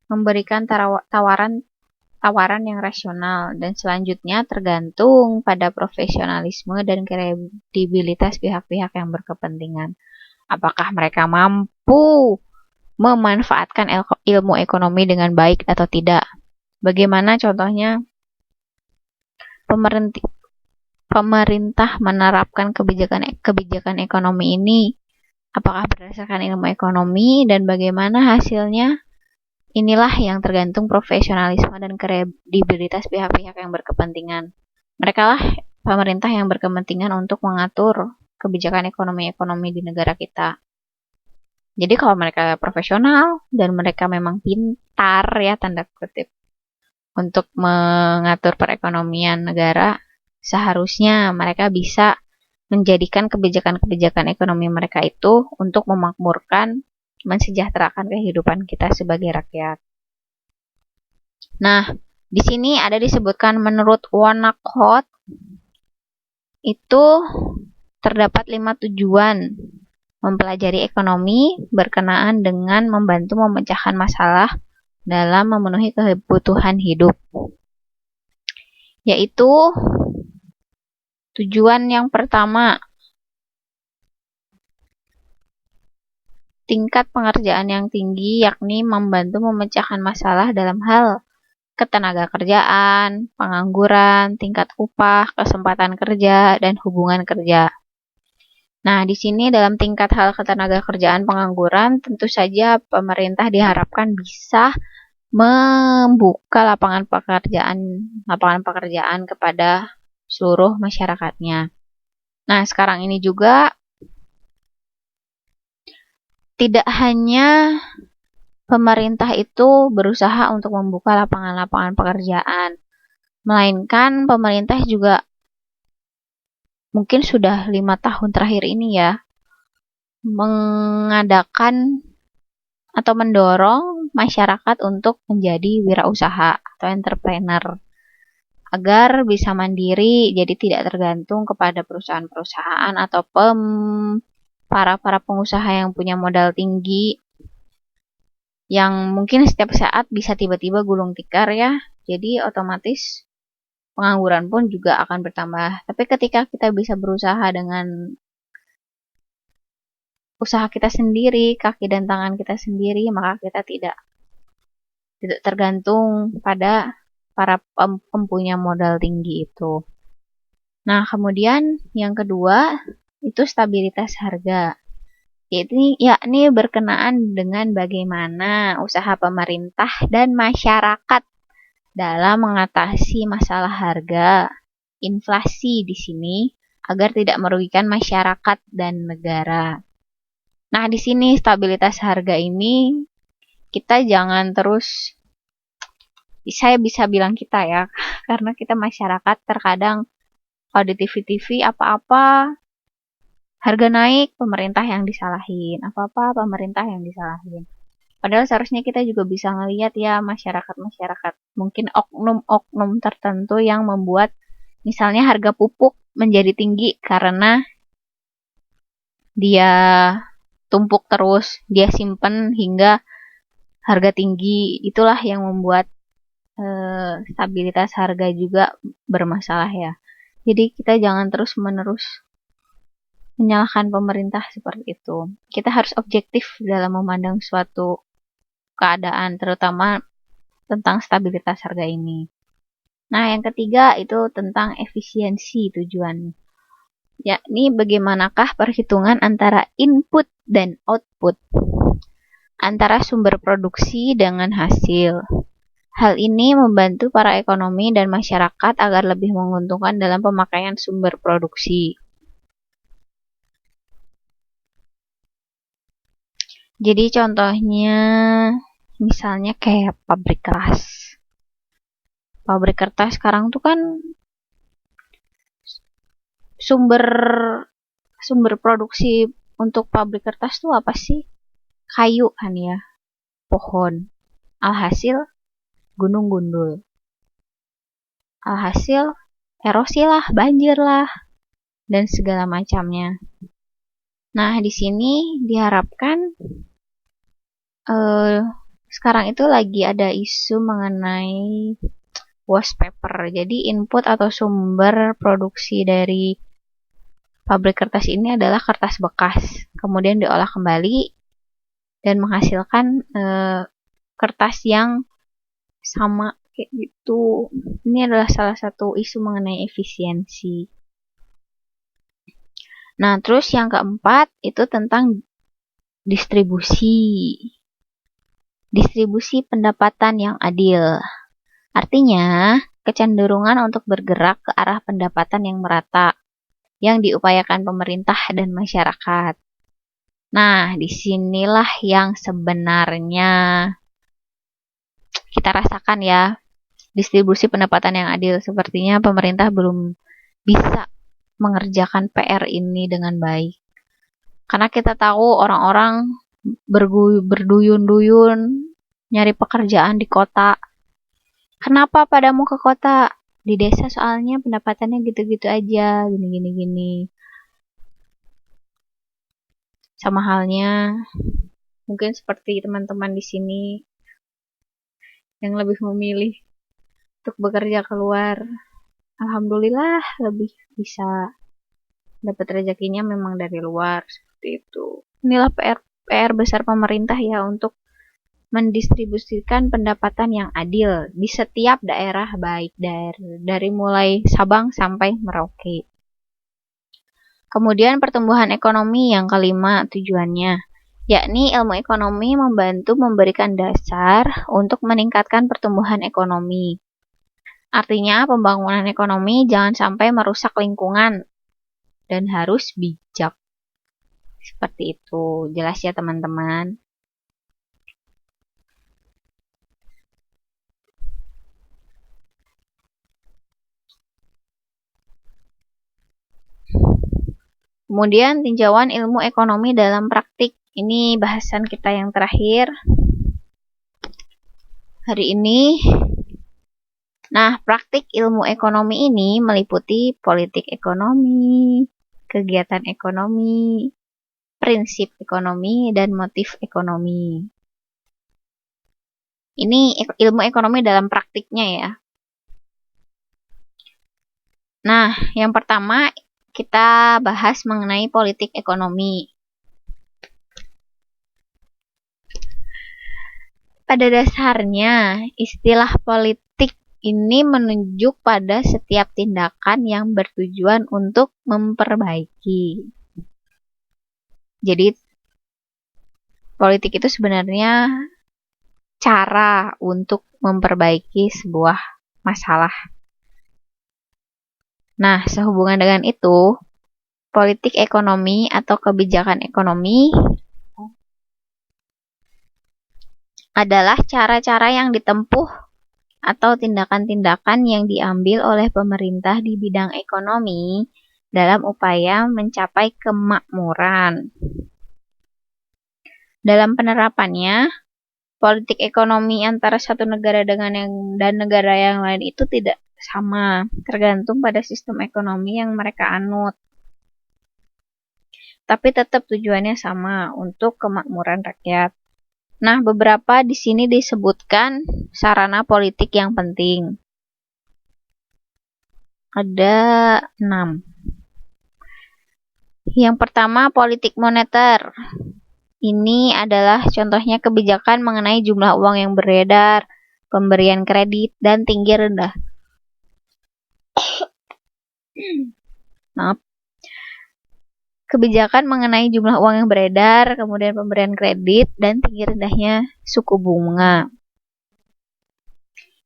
memberikan tawaran yang rasional dan selanjutnya tergantung pada profesionalisme dan kredibilitas pihak-pihak yang berkepentingan. Apakah mereka mampu memanfaatkan ilmu ekonomi dengan baik atau tidak? Bagaimana contohnya pemerintah menerapkan kebijakan ekonomi ini? Apakah berdasarkan ilmu ekonomi dan bagaimana hasilnya? Inilah yang tergantung profesionalisme dan kredibilitas pihak-pihak yang berkepentingan. Mereka lah pemerintah yang berkepentingan untuk mengatur kebijakan ekonomi di negara kita. Jadi kalau mereka profesional dan mereka memang pintar ya tanda kutip untuk mengatur perekonomian negara, seharusnya mereka bisa menjadikan kebijakan-kebijakan ekonomi mereka itu untuk memakmurkan, mensejahterakan kehidupan kita sebagai rakyat. Nah, di sini ada disebutkan menurut Winnicott itu terdapat 5 tujuan mempelajari ekonomi berkenaan dengan membantu memecahkan masalah dalam memenuhi kebutuhan hidup. Yaitu tujuan yang pertama, tingkat pengerjaan yang tinggi, yakni membantu memecahkan masalah dalam hal ketenagakerjaan, pengangguran, tingkat upah, kesempatan kerja, dan hubungan kerja. Nah, di sini dalam tingkat hal ketenagakerjaan, pengangguran, tentu saja pemerintah diharapkan bisa membuka lapangan pekerjaan kepada seluruh masyarakatnya. Nah, sekarang ini juga tidak hanya pemerintah itu berusaha untuk membuka lapangan-lapangan pekerjaan, melainkan pemerintah juga mungkin sudah 5 tahun terakhir ini ya, mengadakan atau mendorong masyarakat untuk menjadi wirausaha atau entrepreneur agar bisa mandiri, jadi tidak tergantung kepada perusahaan-perusahaan atau para pengusaha yang punya modal tinggi yang mungkin setiap saat bisa tiba-tiba gulung tikar ya. Jadi otomatis pengangguran pun juga akan bertambah. Tapi ketika kita bisa berusaha dengan usaha kita sendiri, kaki dan tangan kita sendiri, maka kita tidak tergantung pada para pempunya modal tinggi itu. Nah, kemudian yang kedua itu stabilitas harga. Yakni berkenaan dengan bagaimana usaha pemerintah dan masyarakat dalam mengatasi masalah harga, inflasi di sini agar tidak merugikan masyarakat dan negara. Nah, di sini stabilitas harga ini kita jangan terus, saya bisa bilang kita ya, karena kita masyarakat terkadang kalau di TV-TV apa-apa harga naik, pemerintah yang disalahin, apa-apa pemerintah yang disalahin. Padahal seharusnya kita juga bisa ngelihat ya masyarakat-masyarakat, mungkin oknum-oknum tertentu yang membuat misalnya harga pupuk menjadi tinggi karena dia tumpuk terus, dia simpen hingga harga tinggi. Itulah yang membuat stabilitas harga juga bermasalah ya. Jadi kita jangan terus-menerus menyalahkan pemerintah seperti itu. Kita harus objektif dalam memandang suatu keadaan, terutama tentang stabilitas harga ini. Nah, yang ketiga itu tentang efisiensi tujuan. Yakni bagaimanakah perhitungan antara input dan output, antara sumber produksi dengan hasil. Hal ini membantu para ekonomi dan masyarakat agar lebih menguntungkan dalam pemakaian sumber produksi. Jadi contohnya misalnya kayak pabrik kertas. Pabrik kertas sekarang tuh kan sumber produksi untuk pabrik kertas tuh apa sih? Kayu kan ya, pohon. Alhasil gunung gundul. Alhasil erosi lah, banjir lah, dan segala macamnya. Nah, di sini diharapkan sekarang itu lagi ada isu mengenai waste paper. Jadi input atau sumber produksi dari pabrik kertas ini adalah kertas bekas. Kemudian diolah kembali dan menghasilkan kertas yang sama kayak gitu. Ini adalah salah satu isu mengenai efisiensi. Nah, terus yang keempat itu tentang distribusi. Distribusi pendapatan yang adil. Artinya, kecenderungan untuk bergerak ke arah pendapatan yang merata yang diupayakan pemerintah dan masyarakat. Nah, disinilah yang sebenarnya kita rasakan ya. Distribusi pendapatan yang adil, sepertinya pemerintah belum bisa mengerjakan PR ini dengan baik. Karena kita tahu orang-orang berduyun-duyun nyari pekerjaan di kota. Kenapa pada mau ke kota? Di desa soalnya pendapatannya gitu-gitu aja, gini-gini. Sama halnya mungkin seperti teman-teman di sini yang lebih memilih untuk bekerja keluar. Alhamdulillah lebih bisa dapat rezekinya memang dari luar seperti itu. Inilah PR besar pemerintah ya untuk mendistribusikan pendapatan yang adil di setiap daerah, baik dari mulai Sabang sampai Merauke. Kemudian pertumbuhan ekonomi yang kelima tujuannya, yakni ilmu ekonomi membantu memberikan dasar untuk meningkatkan pertumbuhan ekonomi. Artinya pembangunan ekonomi jangan sampai merusak lingkungan dan harus bijak. Seperti itu. Jelas ya teman-teman? Kemudian tinjauan ilmu ekonomi dalam praktik. Ini bahasan kita yang terakhir hari ini. Nah, praktik ilmu ekonomi ini meliputi politik ekonomi, kegiatan ekonomi, prinsip ekonomi, dan motif ekonomi. Ini ilmu ekonomi dalam praktiknya ya. Nah, yang pertama kita bahas mengenai politik ekonomi. Pada dasarnya, istilah politik ini menunjuk pada setiap tindakan yang bertujuan untuk memperbaiki. Jadi, politik itu sebenarnya cara untuk memperbaiki sebuah masalah. Nah, sehubungan dengan itu, politik ekonomi atau kebijakan ekonomi adalah cara-cara yang ditempuh atau tindakan-tindakan yang diambil oleh pemerintah di bidang ekonomi dalam upaya mencapai kemakmuran. Dalam penerapannya, politik ekonomi antara satu negara dan negara yang lain itu tidak sama, tergantung pada sistem ekonomi yang mereka anut. Tapi tetap tujuannya sama, untuk kemakmuran rakyat. Nah, beberapa di sini disebutkan sarana politik yang penting. Ada 6. Yang pertama, politik moneter. Ini adalah contohnya kebijakan mengenai jumlah uang yang beredar, pemberian kredit, dan tinggi rendah. Maaf. Kebijakan mengenai jumlah uang yang beredar, kemudian pemberian kredit, dan tinggi rendahnya suku bunga.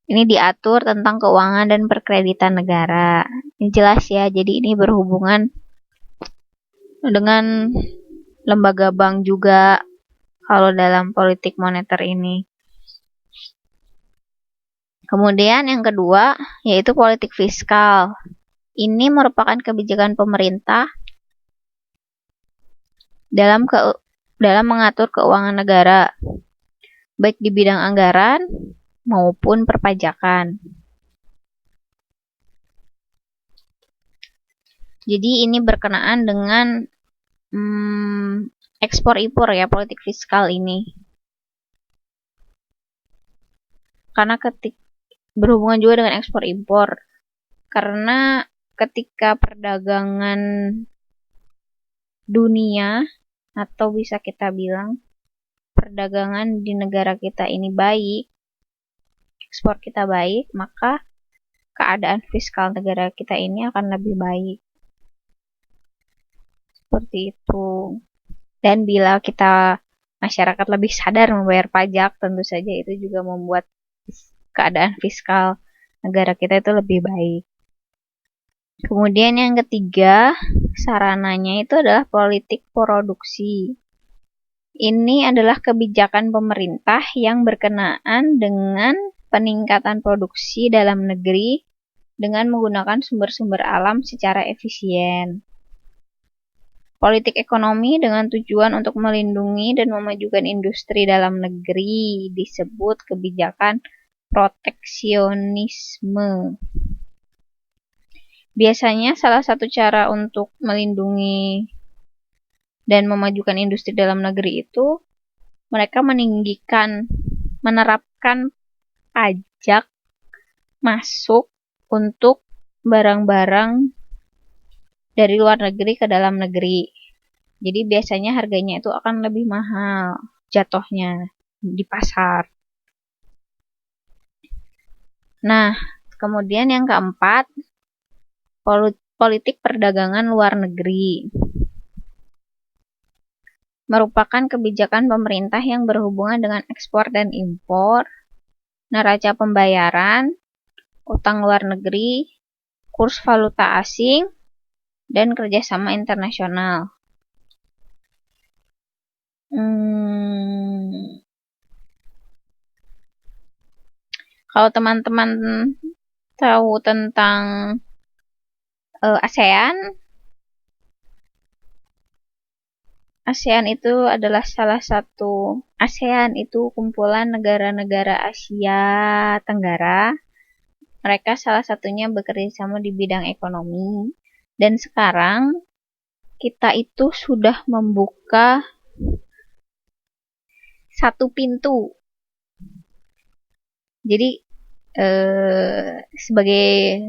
Ini diatur tentang keuangan dan perkreditan negara. Ini jelas ya, jadi ini berhubungan dengan lembaga bank juga kalau dalam politik moneter ini. Kemudian yang kedua, yaitu politik fiskal. Ini merupakan kebijakan pemerintah dalam mengatur keuangan negara, baik di bidang anggaran maupun perpajakan. Jadi ini berkenaan dengan ekspor-impor ya, politik fiskal ini. Karena berhubungan juga dengan ekspor-impor. Karena ketika perdagangan dunia, atau bisa kita bilang perdagangan di negara kita ini baik, ekspor kita baik, maka keadaan fiskal negara kita ini akan lebih baik. Seperti itu. Dan bila kita masyarakat lebih sadar membayar pajak, tentu saja itu juga membuat keadaan fiskal negara kita itu lebih baik. Kemudian yang ketiga, sarananya itu adalah politik produksi. Ini adalah kebijakan pemerintah yang berkenaan dengan peningkatan produksi dalam negeri dengan menggunakan sumber-sumber alam secara efisien. Politik ekonomi dengan tujuan untuk melindungi dan memajukan industri dalam negeri disebut kebijakan proteksionisme. Biasanya salah satu cara untuk melindungi dan memajukan industri dalam negeri itu mereka menerapkan pajak masuk untuk barang-barang dari luar negeri ke dalam negeri. Jadi biasanya harganya itu akan lebih mahal jatuhnya di pasar. Nah, kemudian yang keempat, politik perdagangan luar negeri. Merupakan kebijakan pemerintah yang berhubungan dengan ekspor dan impor, neraca pembayaran, utang luar negeri, kurs valuta asing, dan kerjasama internasional. Kalau teman-teman tahu tentang ASEAN itu adalah ASEAN itu kumpulan negara-negara Asia Tenggara. Mereka salah satunya bekerja sama di bidang ekonomi. Dan sekarang kita itu sudah membuka satu pintu. Jadi sebagai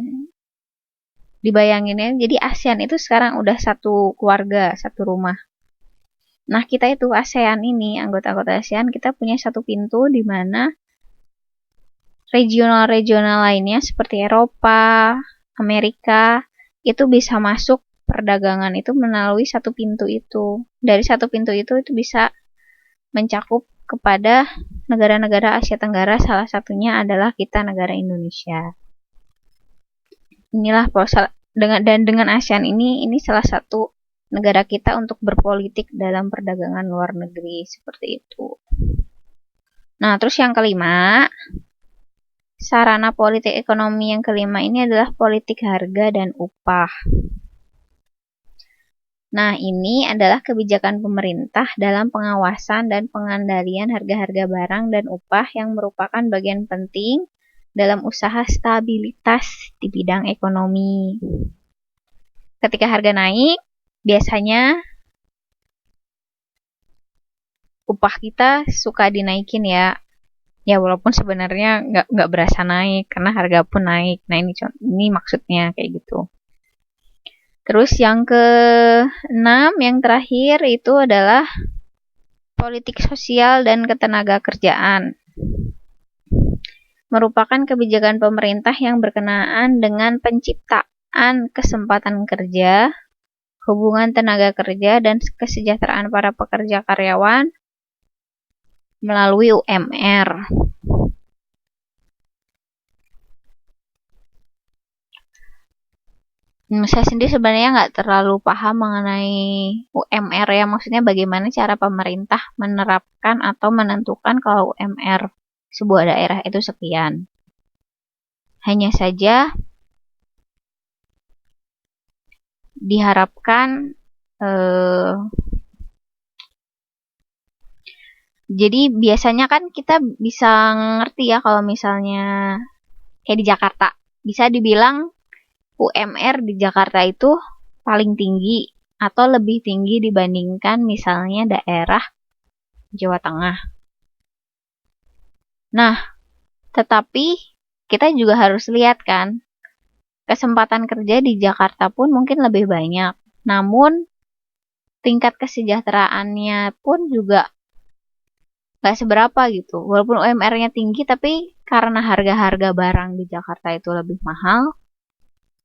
dibayanginnya, jadi ASEAN itu sekarang udah satu keluarga, satu rumah. Nah, kita itu ASEAN ini, anggota-anggota ASEAN, kita punya satu pintu di mana regional-regional lainnya seperti Eropa, Amerika, itu bisa masuk perdagangan itu melalui satu pintu itu. Dari satu pintu itu bisa mencakup kepada negara-negara Asia Tenggara, salah satunya adalah kita negara Indonesia. Inilah dengan ASEAN ini salah satu negara kita untuk berpolitik dalam perdagangan luar negeri seperti itu. Nah, terus yang kelima, sarana politik ekonomi yang kelima ini adalah politik harga dan upah. Nah, ini adalah kebijakan pemerintah dalam pengawasan dan pengendalian harga-harga barang dan upah yang merupakan bagian penting dalam usaha stabilitas di bidang ekonomi. Ketika harga naik, biasanya upah kita suka dinaikin ya. Ya walaupun sebenarnya nggak berasa naik karena harga pun naik. Nah ini maksudnya kayak gitu. Terus yang ke-6 yang terakhir itu adalah politik sosial dan ketenaga kerjaan. Merupakan kebijakan pemerintah yang berkenaan dengan penciptaan kesempatan kerja, hubungan tenaga kerja, dan kesejahteraan para pekerja karyawan melalui UMR. Saya sendiri sebenarnya nggak terlalu paham mengenai UMR ya, maksudnya bagaimana cara pemerintah menerapkan atau menentukan kalau UMR sebuah daerah itu sekian. Hanya saja diharapkan jadi biasanya kan kita bisa ngerti ya kalau misalnya kayak di Jakarta, bisa dibilang UMR di Jakarta itu paling tinggi atau lebih tinggi dibandingkan misalnya daerah Jawa Tengah. Nah, tetapi kita juga harus lihat kan, kesempatan kerja di Jakarta pun mungkin lebih banyak. Namun, tingkat kesejahteraannya pun juga gak seberapa gitu. Walaupun UMR-nya tinggi, tapi karena harga-harga barang di Jakarta itu lebih mahal,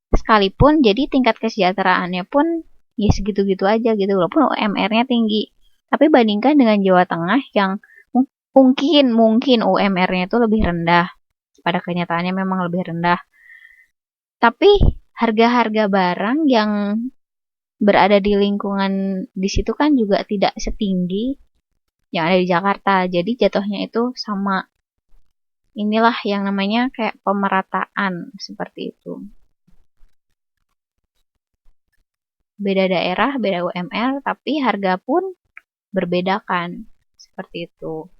sekalipun jadi tingkat kesejahteraannya pun ya segitu-gitu aja gitu, walaupun UMR-nya tinggi. Tapi bandingkan dengan Jawa Tengah yang mungkin UMR-nya itu lebih rendah. Pada kenyataannya memang lebih rendah. Tapi harga-harga barang yang berada di lingkungan di situ kan juga tidak setinggi yang ada di Jakarta. Jadi jatuhnya itu sama. Inilah yang namanya kayak pemerataan seperti itu. Beda daerah, beda UMR, tapi harga pun berbeda kan. Seperti itu.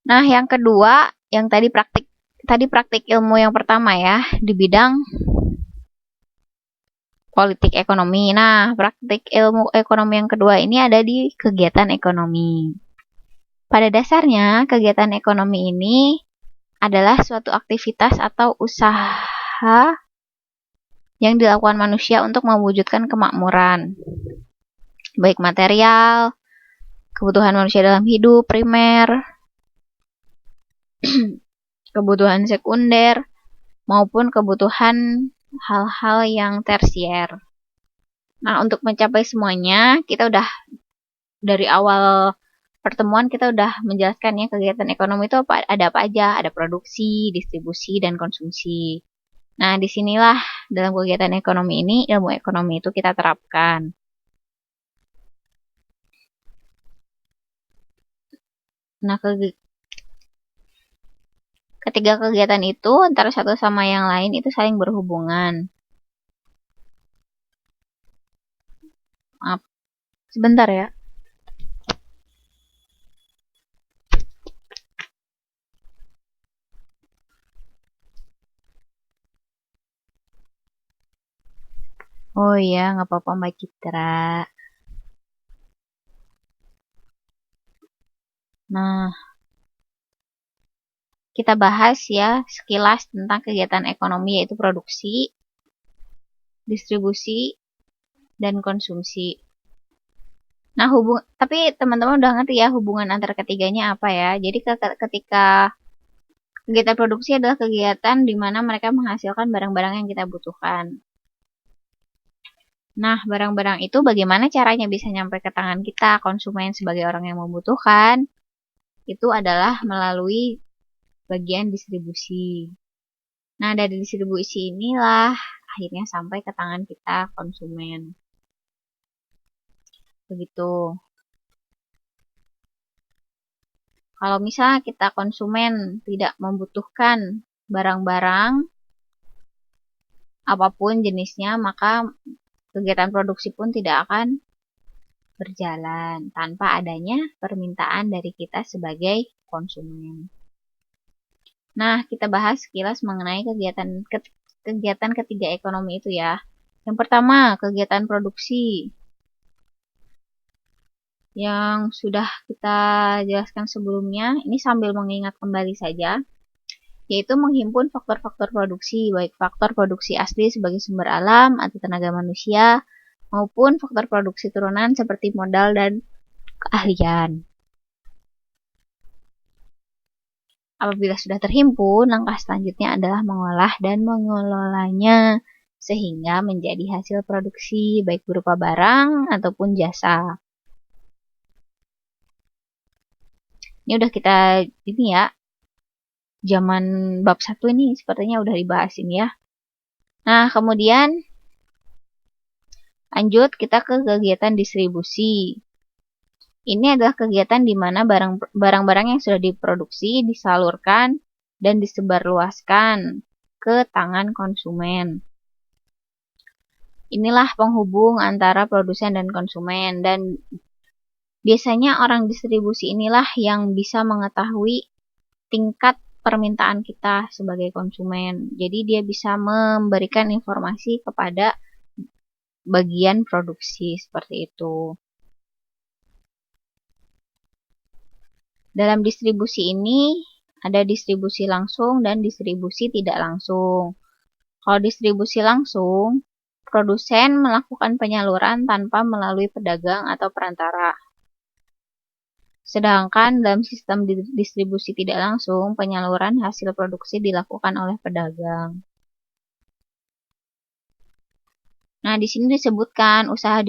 Nah, yang kedua, yang tadi praktik ilmu yang pertama ya, di bidang politik ekonomi. Nah, praktik ilmu ekonomi yang kedua ini ada di kegiatan ekonomi. Pada dasarnya, kegiatan ekonomi ini adalah suatu aktivitas atau usaha yang dilakukan manusia untuk mewujudkan kemakmuran, baik material, kebutuhan manusia dalam hidup, primer, kebutuhan sekunder, maupun kebutuhan hal-hal yang tersier. Nah, untuk mencapai semuanya, kita udah dari awal pertemuan kita udah menjelaskan ya kegiatan ekonomi itu ada apa aja, ada produksi, distribusi, dan konsumsi. Nah, disinilah dalam kegiatan ekonomi ini, ilmu ekonomi itu kita terapkan. Nah, ketiga kegiatan itu antara satu sama yang lain itu saling berhubungan. Maaf, sebentar ya. Oh iya, nggak apa-apa Mbak Citra. Nah, kita bahas ya sekilas tentang kegiatan ekonomi yaitu produksi, distribusi, dan konsumsi. Nah, tapi teman-teman udah ngerti ya hubungan antara ketiganya apa ya. Jadi ketika kegiatan produksi adalah kegiatan di mana mereka menghasilkan barang-barang yang kita butuhkan. Nah, barang-barang itu bagaimana caranya bisa nyampe ke tangan kita, konsumen sebagai orang yang membutuhkan? Itu adalah melalui bagian distribusi. Nah, dari distribusi inilah akhirnya sampai ke tangan kita, konsumen. Begitu. Kalau misalnya kita konsumen tidak membutuhkan barang-barang apapun jenisnya, maka kegiatan produksi pun tidak akan berjalan tanpa adanya permintaan dari kita sebagai konsumen. Nah, kita bahas sekilas mengenai kegiatan ketiga ekonomi itu ya. Yang pertama, kegiatan produksi. Yang sudah kita jelaskan sebelumnya, ini sambil mengingat kembali saja, yaitu menghimpun faktor-faktor produksi, baik faktor produksi asli sebagai sumber alam atau tenaga manusia, maupun faktor produksi turunan seperti modal dan keahlian. Apabila sudah terhimpun, langkah selanjutnya adalah mengolah dan mengelolanya sehingga menjadi hasil produksi baik berupa barang ataupun jasa. Ini udah kita ini ya, zaman bab 1 ini sepertinya udah dibahas ini ya. Nah, kemudian lanjut kita ke kegiatan distribusi. Ini adalah kegiatan di mana barang-barang yang sudah diproduksi disalurkan dan disebarluaskan ke tangan konsumen. Inilah penghubung antara produsen dan konsumen, dan biasanya orang distribusi inilah yang bisa mengetahui tingkat permintaan kita sebagai konsumen. Jadi dia bisa memberikan informasi kepada bagian produksi seperti itu. Dalam distribusi ini ada distribusi langsung dan distribusi tidak langsung. Kalau distribusi langsung, produsen melakukan penyaluran tanpa melalui pedagang atau perantara. Sedangkan dalam sistem distribusi tidak langsung, penyaluran hasil produksi dilakukan oleh pedagang. Nah, di sini disebutkan usaha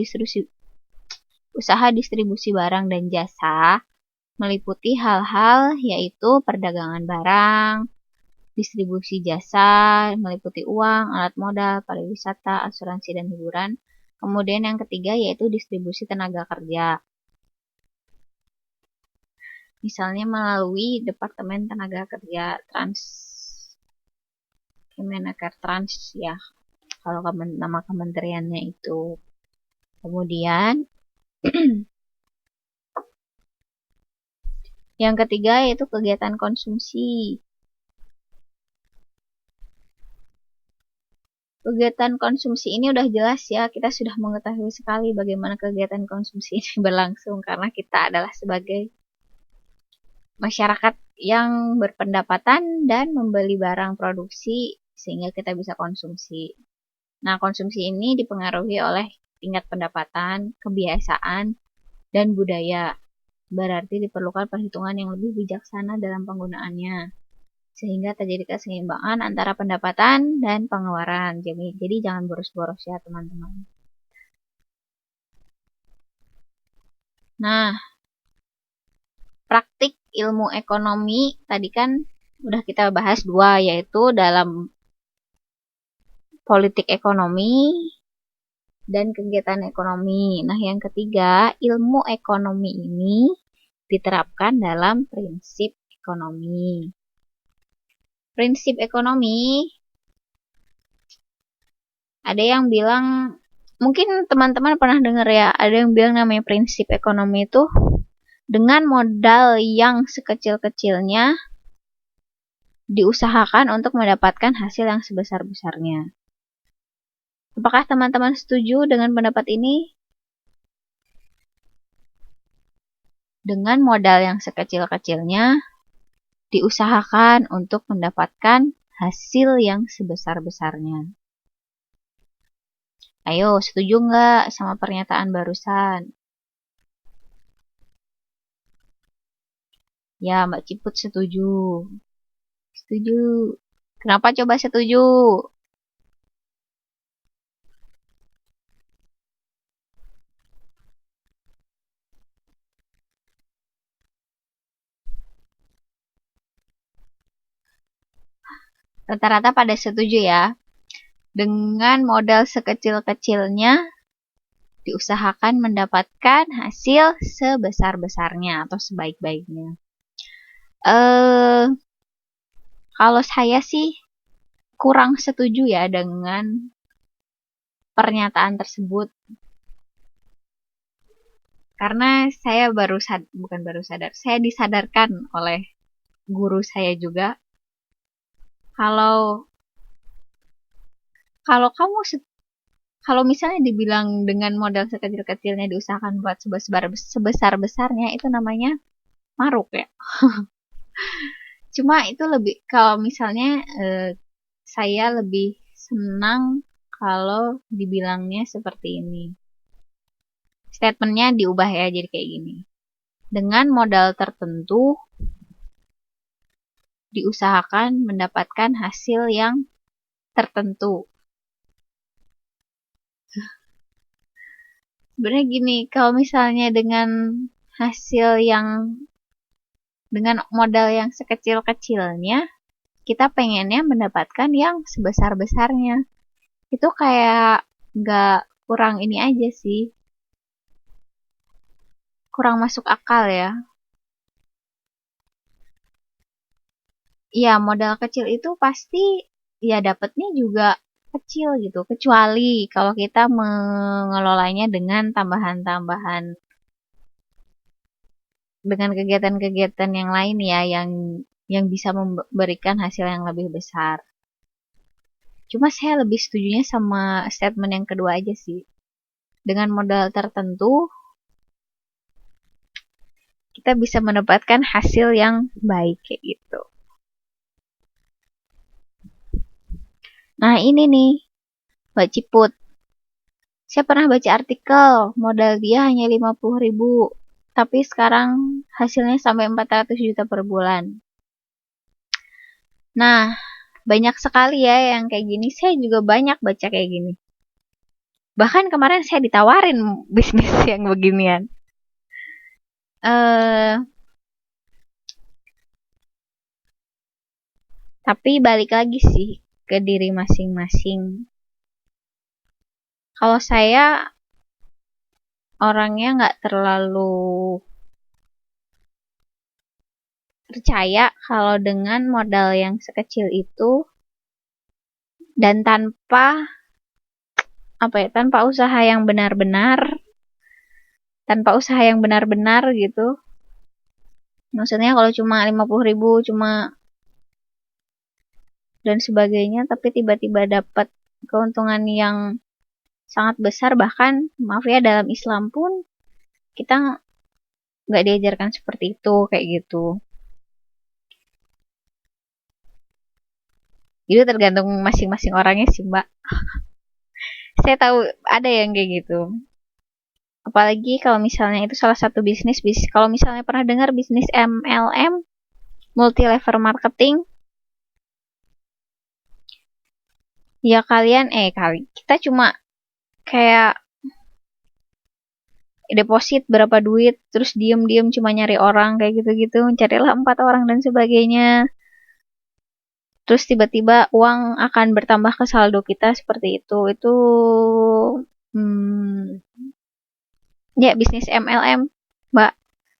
distribusi barang dan jasa meliputi hal-hal yaitu perdagangan barang, distribusi jasa, meliputi uang, alat modal, pariwisata, asuransi, dan hiburan. Kemudian yang ketiga yaitu distribusi tenaga kerja. Misalnya melalui Departemen Tenaga Kerja Kemenaker Trans ya, kalau nama kementeriannya itu. Kemudian yang ketiga yaitu kegiatan konsumsi. Kegiatan konsumsi ini udah jelas ya, kita sudah mengetahui sekali bagaimana kegiatan konsumsi ini berlangsung karena kita adalah sebagai masyarakat yang berpendapatan dan membeli barang produksi sehingga kita bisa konsumsi. Nah, konsumsi ini dipengaruhi oleh tingkat pendapatan, kebiasaan, dan budaya. Berarti diperlukan perhitungan yang lebih bijaksana dalam penggunaannya, sehingga terjadi keseimbangan antara pendapatan dan pengeluaran. Jadi jangan boros-boros ya teman-teman. Nah, praktik ilmu ekonomi tadi kan udah kita bahas dua, yaitu dalam politik ekonomi dan kegiatan ekonomi. Nah, yang ketiga, ilmu ekonomi ini diterapkan dalam prinsip ekonomi. Prinsip ekonomi, ada yang bilang, mungkin teman-teman pernah dengar ya, ada yang bilang namanya prinsip ekonomi itu dengan modal yang sekecil-kecilnya diusahakan untuk mendapatkan hasil yang sebesar-besarnya. Apakah teman-teman setuju dengan pendapat ini? Dengan modal yang sekecil-kecilnya diusahakan untuk mendapatkan hasil yang sebesar-besarnya. Ayo, setuju nggak sama pernyataan barusan? Ya, Mbak Ciput setuju. Setuju. Kenapa coba setuju? Rata-rata pada setuju ya. Dengan modal sekecil-kecilnya diusahakan mendapatkan hasil sebesar-besarnya atau sebaik-baiknya. Kalau saya sih kurang setuju ya dengan pernyataan tersebut. Karena saya saya disadarkan oleh guru saya juga kalau kamu Kalau misalnya dibilang dengan modal sekecil-kecilnya diusahakan buat sebesar-besarnya, itu namanya maruk ya. Cuma itu lebih, kalau misalnya saya lebih senang kalau dibilangnya seperti ini. Statementnya diubah ya, jadi kayak gini. Dengan modal tertentu, diusahakan mendapatkan hasil yang tertentu. Sebenarnya gini, kalau misalnya dengan hasil yang, dengan modal yang sekecil-kecilnya, kita pengennya mendapatkan yang sebesar-besarnya. Itu kayak nggak, kurang ini aja sih. Kurang masuk akal ya. Ya, modal kecil itu pasti ya dapatnya juga kecil gitu. Kecuali kalau kita mengelolanya dengan tambahan-tambahan, dengan kegiatan-kegiatan yang lain ya, yang bisa memberikan hasil yang lebih besar. Cuma saya lebih setujunya sama statement yang kedua aja sih. Dengan modal tertentu, kita bisa mendapatkan hasil yang baik kayak gitu. Nah ini nih, Mbak Ciput. Saya pernah baca artikel, modal dia hanya 50.000, tapi sekarang hasilnya sampai 400 juta per bulan. Nah, banyak sekali ya yang kayak gini. Saya juga banyak baca kayak gini. Bahkan kemarin saya ditawarin bisnis yang beginian. Tapi balik lagi sih ke diri masing-masing. Kalau saya orangnya nggak terlalu percaya kalau dengan modal yang sekecil itu dan tanpa tanpa usaha yang benar-benar gitu. Maksudnya kalau cuma 50.000 cuma dan sebagainya, tapi tiba-tiba dapat keuntungan yang sangat besar, bahkan maaf ya, dalam Islam pun kita nggak diajarkan seperti itu kayak gitu. Itu tergantung masing-masing orangnya sih, Mbak. Saya tahu ada yang kayak gitu. Apalagi kalau misalnya itu salah satu bisnis, kalau misalnya pernah dengar bisnis MLM, multi level marketing, ya kita cuma kayak deposit berapa duit, terus diem-diem cuma nyari orang kayak gitu-gitu, carilah 4 orang dan sebagainya. Terus tiba-tiba uang akan bertambah ke saldo kita seperti itu. Itu ya bisnis MLM, Mbak.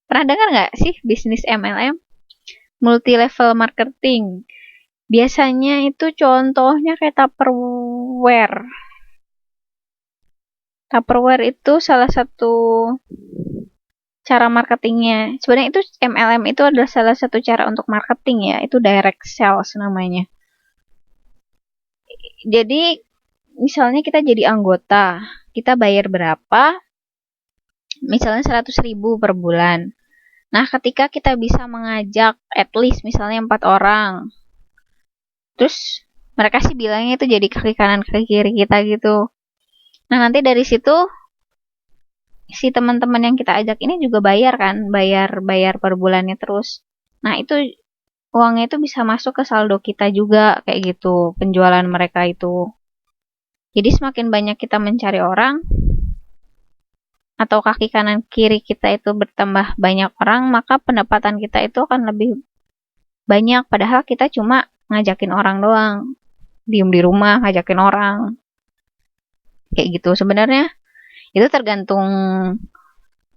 Pernah dengar nggak sih bisnis MLM? Multi level marketing. Biasanya itu contohnya kayak Tupperware. Tupperware itu salah satu cara marketingnya. Sebenarnya itu MLM itu adalah salah satu cara untuk marketing ya. Itu direct sales namanya. Jadi misalnya kita jadi anggota, kita bayar berapa? Misalnya 100.000 per bulan. Nah, ketika kita bisa mengajak at least misalnya 4 orang, terus mereka sih bilangnya itu jadi kaki kanan kaki kiri kita gitu. Nah, nanti dari situ si teman-teman yang kita ajak ini juga bayar kan, bayar per bulannya terus. Nah, itu uangnya itu bisa masuk ke saldo kita juga kayak gitu, penjualan mereka itu. Jadi semakin banyak kita mencari orang atau kaki kanan kiri kita itu bertambah banyak orang, maka pendapatan kita itu akan lebih banyak, padahal kita cuma ngajakin orang doang, diem di rumah ngajakin orang kayak gitu. Sebenarnya itu tergantung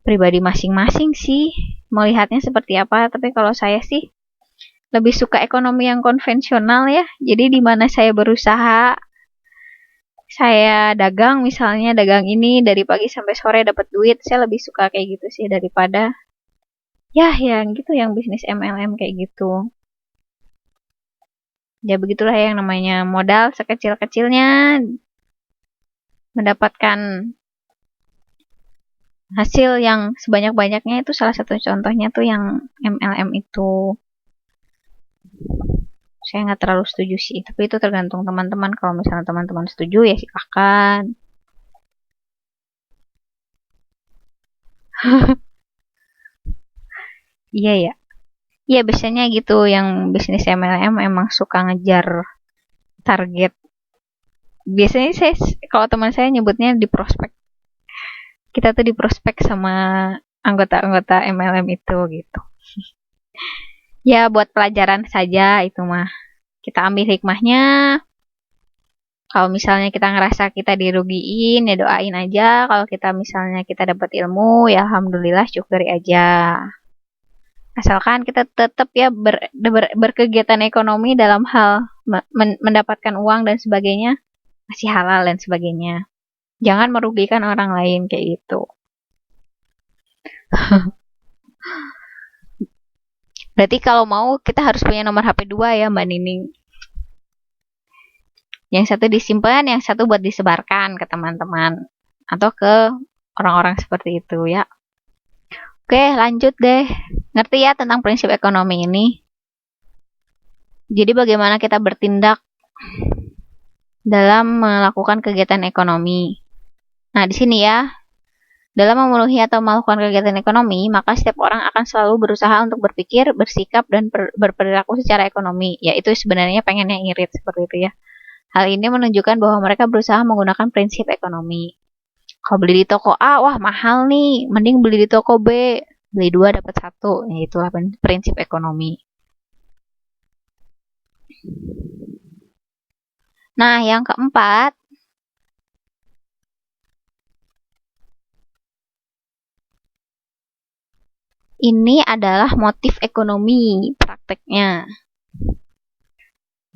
pribadi masing-masing sih melihatnya seperti apa, tapi kalau saya sih lebih suka ekonomi yang konvensional ya. Jadi di mana saya berusaha, saya dagang, misalnya dagang ini dari pagi sampai sore dapat duit, saya lebih suka kayak gitu sih daripada ya yang gitu, yang bisnis MLM kayak gitu. Ya begitulah yang namanya modal sekecil-kecilnya mendapatkan hasil yang sebanyak-banyaknya, itu salah satu contohnya tuh yang MLM itu. Saya nggak terlalu setuju sih, tapi itu tergantung teman-teman. Kalau misalnya teman-teman setuju ya silakan. Iya ya. Iya biasanya gitu, yang bisnis MLM emang suka ngejar target. Biasanya saya, kalau teman saya nyebutnya di prospek. Kita tuh di prospek sama anggota-anggota MLM itu gitu. Ya buat pelajaran saja itu mah. Kita ambil hikmahnya. Kalau misalnya kita ngerasa kita dirugiin, ya doain aja. Kalau kita misalnya kita dapat ilmu, ya alhamdulillah syukuri aja. Asalkan kita tetap ya berkegiatan ekonomi dalam hal mendapatkan uang dan sebagainya, masih halal dan sebagainya. Jangan merugikan orang lain kayak gitu. Berarti kalau mau kita harus punya nomor HP 2 ya Mbak Nining. Yang satu disimpan, yang satu buat disebarkan ke teman-teman atau ke orang-orang seperti itu ya. Oke, lanjut deh. Ngerti ya tentang prinsip ekonomi ini? Jadi bagaimana kita bertindak dalam melakukan kegiatan ekonomi. Nah, di sini ya, dalam memenuhi atau melakukan kegiatan ekonomi, maka setiap orang akan selalu berusaha untuk berpikir, bersikap, dan berperilaku secara ekonomi. Ya, itu sebenarnya pengennya irit seperti itu ya. Hal ini menunjukkan bahwa mereka berusaha menggunakan prinsip ekonomi. Kalau beli di toko A, wah mahal nih, mending beli di toko B. Beli 2 dapat 1. Ya, itulah prinsip ekonomi. Nah, yang keempat, ini adalah motif ekonomi prakteknya.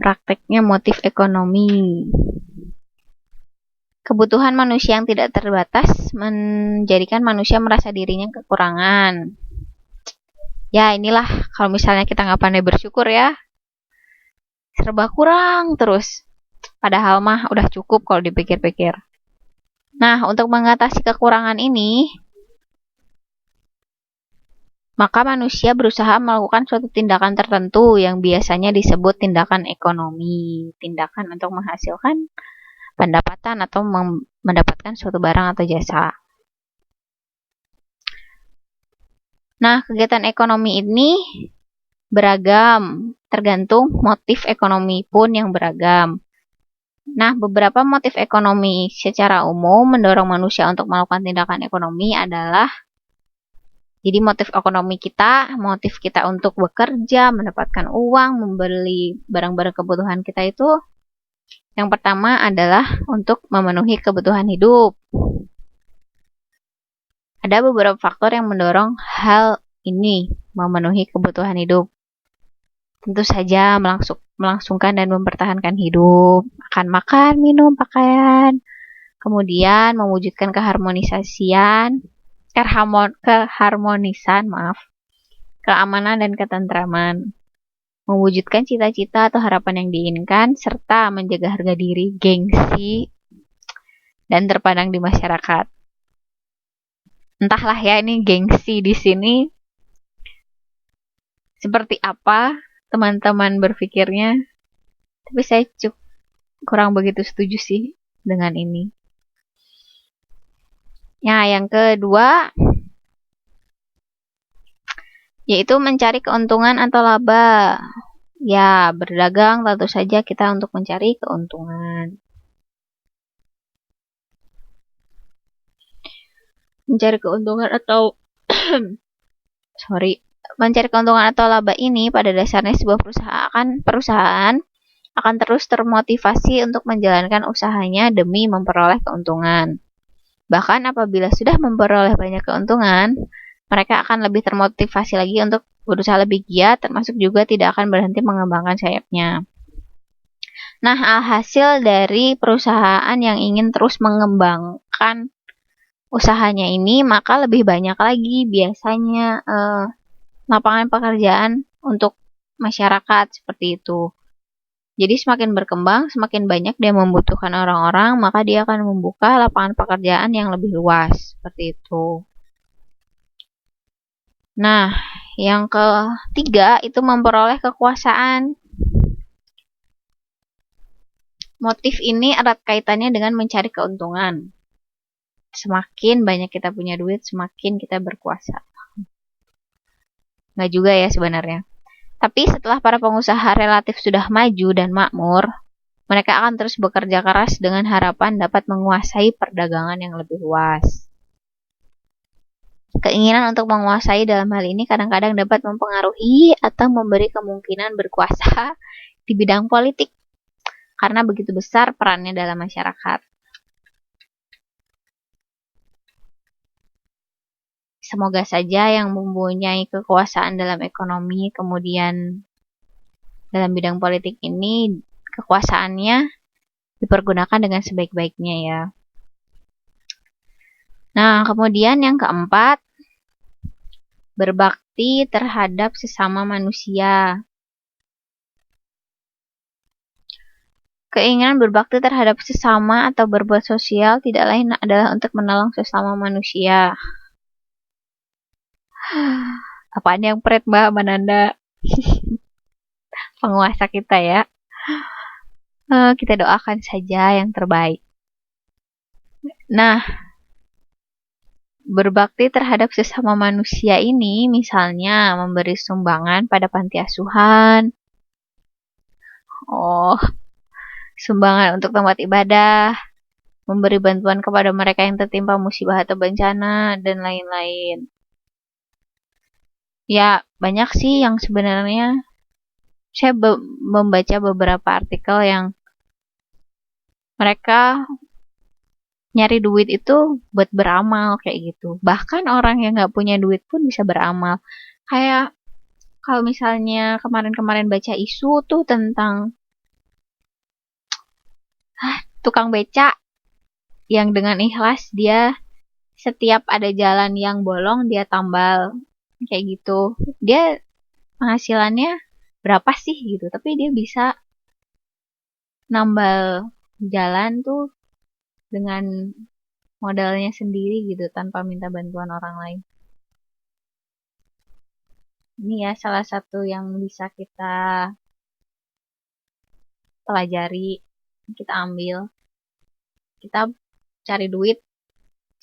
Prakteknya motif ekonomi. Kebutuhan manusia yang tidak terbatas menjadikan manusia merasa dirinya kekurangan. Ya inilah kalau misalnya kita nggak pandai bersyukur ya, serba kurang terus. Padahal mah udah cukup kalau dipikir-pikir. Nah, untuk mengatasi kekurangan ini, maka manusia berusaha melakukan suatu tindakan tertentu yang biasanya disebut tindakan ekonomi. Tindakan untuk menghasilkan pendapatan atau mendapatkan suatu barang atau jasa. Nah, kegiatan ekonomi ini beragam, tergantung motif ekonomi pun yang beragam. Nah, beberapa motif ekonomi secara umum mendorong manusia untuk melakukan tindakan ekonomi adalah, jadi motif ekonomi kita, motif kita untuk bekerja, mendapatkan uang, membeli barang-barang kebutuhan kita itu, yang pertama adalah untuk memenuhi kebutuhan hidup. Ada beberapa faktor yang mendorong hal ini, memenuhi kebutuhan hidup. Tentu saja melangsungkan dan mempertahankan hidup, akan makan, minum, pakaian, kemudian mewujudkan keharmonisan, keamanan dan ketentraman, mewujudkan cita-cita atau harapan yang diinginkan, serta menjaga harga diri, gengsi, dan terpandang di masyarakat. Entahlah ya ini gengsi di sini seperti apa teman-teman berpikirnya, tapi saya kurang begitu setuju sih dengan ini. Nah, yang kedua yaitu mencari keuntungan atau laba. Ya, berdagang tentu saja kita untuk mencari keuntungan. Mencari keuntungan atau mencari keuntungan atau laba ini pada dasarnya sebuah perusahaan akan terus termotivasi untuk menjalankan usahanya demi memperoleh keuntungan. Bahkan apabila sudah memperoleh banyak keuntungan, mereka akan lebih termotivasi lagi untuk berusaha lebih giat, termasuk juga tidak akan berhenti mengembangkan sayapnya. Nah, hasil dari perusahaan yang ingin terus mengembangkan usahanya ini, maka lebih banyak lagi biasanya lapangan pekerjaan untuk masyarakat seperti itu. Jadi semakin berkembang, semakin banyak dia membutuhkan orang-orang, maka dia akan membuka lapangan pekerjaan yang lebih luas. Seperti itu. Nah, yang ketiga itu memperoleh kekuasaan. Motif ini erat kaitannya dengan mencari keuntungan. Semakin banyak kita punya duit, semakin kita berkuasa. Nggak juga ya sebenarnya. Tapi setelah para pengusaha relatif sudah maju dan makmur, mereka akan terus bekerja keras dengan harapan dapat menguasai perdagangan yang lebih luas. Keinginan untuk menguasai dalam hal ini kadang-kadang dapat mempengaruhi atau memberi kemungkinan berkuasa di bidang politik, karena begitu besar perannya dalam masyarakat. Semoga saja yang mempunyai kekuasaan dalam ekonomi, kemudian dalam bidang politik ini, kekuasaannya dipergunakan dengan sebaik-baiknya ya. Nah, kemudian yang keempat, berbakti terhadap sesama manusia. Keinginan berbakti terhadap sesama atau berbuat sosial tidak lain adalah untuk menolong sesama manusia. Apaan yang pret Mbak Mananda? Penguasa kita ya. Kita doakan saja yang terbaik. Nah, berbakti terhadap sesama manusia ini misalnya memberi sumbangan pada panti asuhan. Sumbangan untuk tempat ibadah, memberi bantuan kepada mereka yang tertimpa musibah atau bencana, dan lain-lain. Ya, banyak sih yang sebenarnya saya membaca beberapa artikel yang mereka nyari duit itu buat beramal kayak gitu. Bahkan orang yang nggak punya duit pun bisa beramal. Kayak kalau misalnya kemarin-kemarin baca isu tuh tentang tukang beca yang dengan ikhlas dia setiap ada jalan yang bolong dia tambal kayak gitu. Dia penghasilannya berapa sih gitu, tapi dia bisa nambal jalan tuh dengan modalnya sendiri gitu tanpa minta bantuan orang lain. Ini ya salah satu yang bisa kita pelajari, kita ambil. Kita cari duit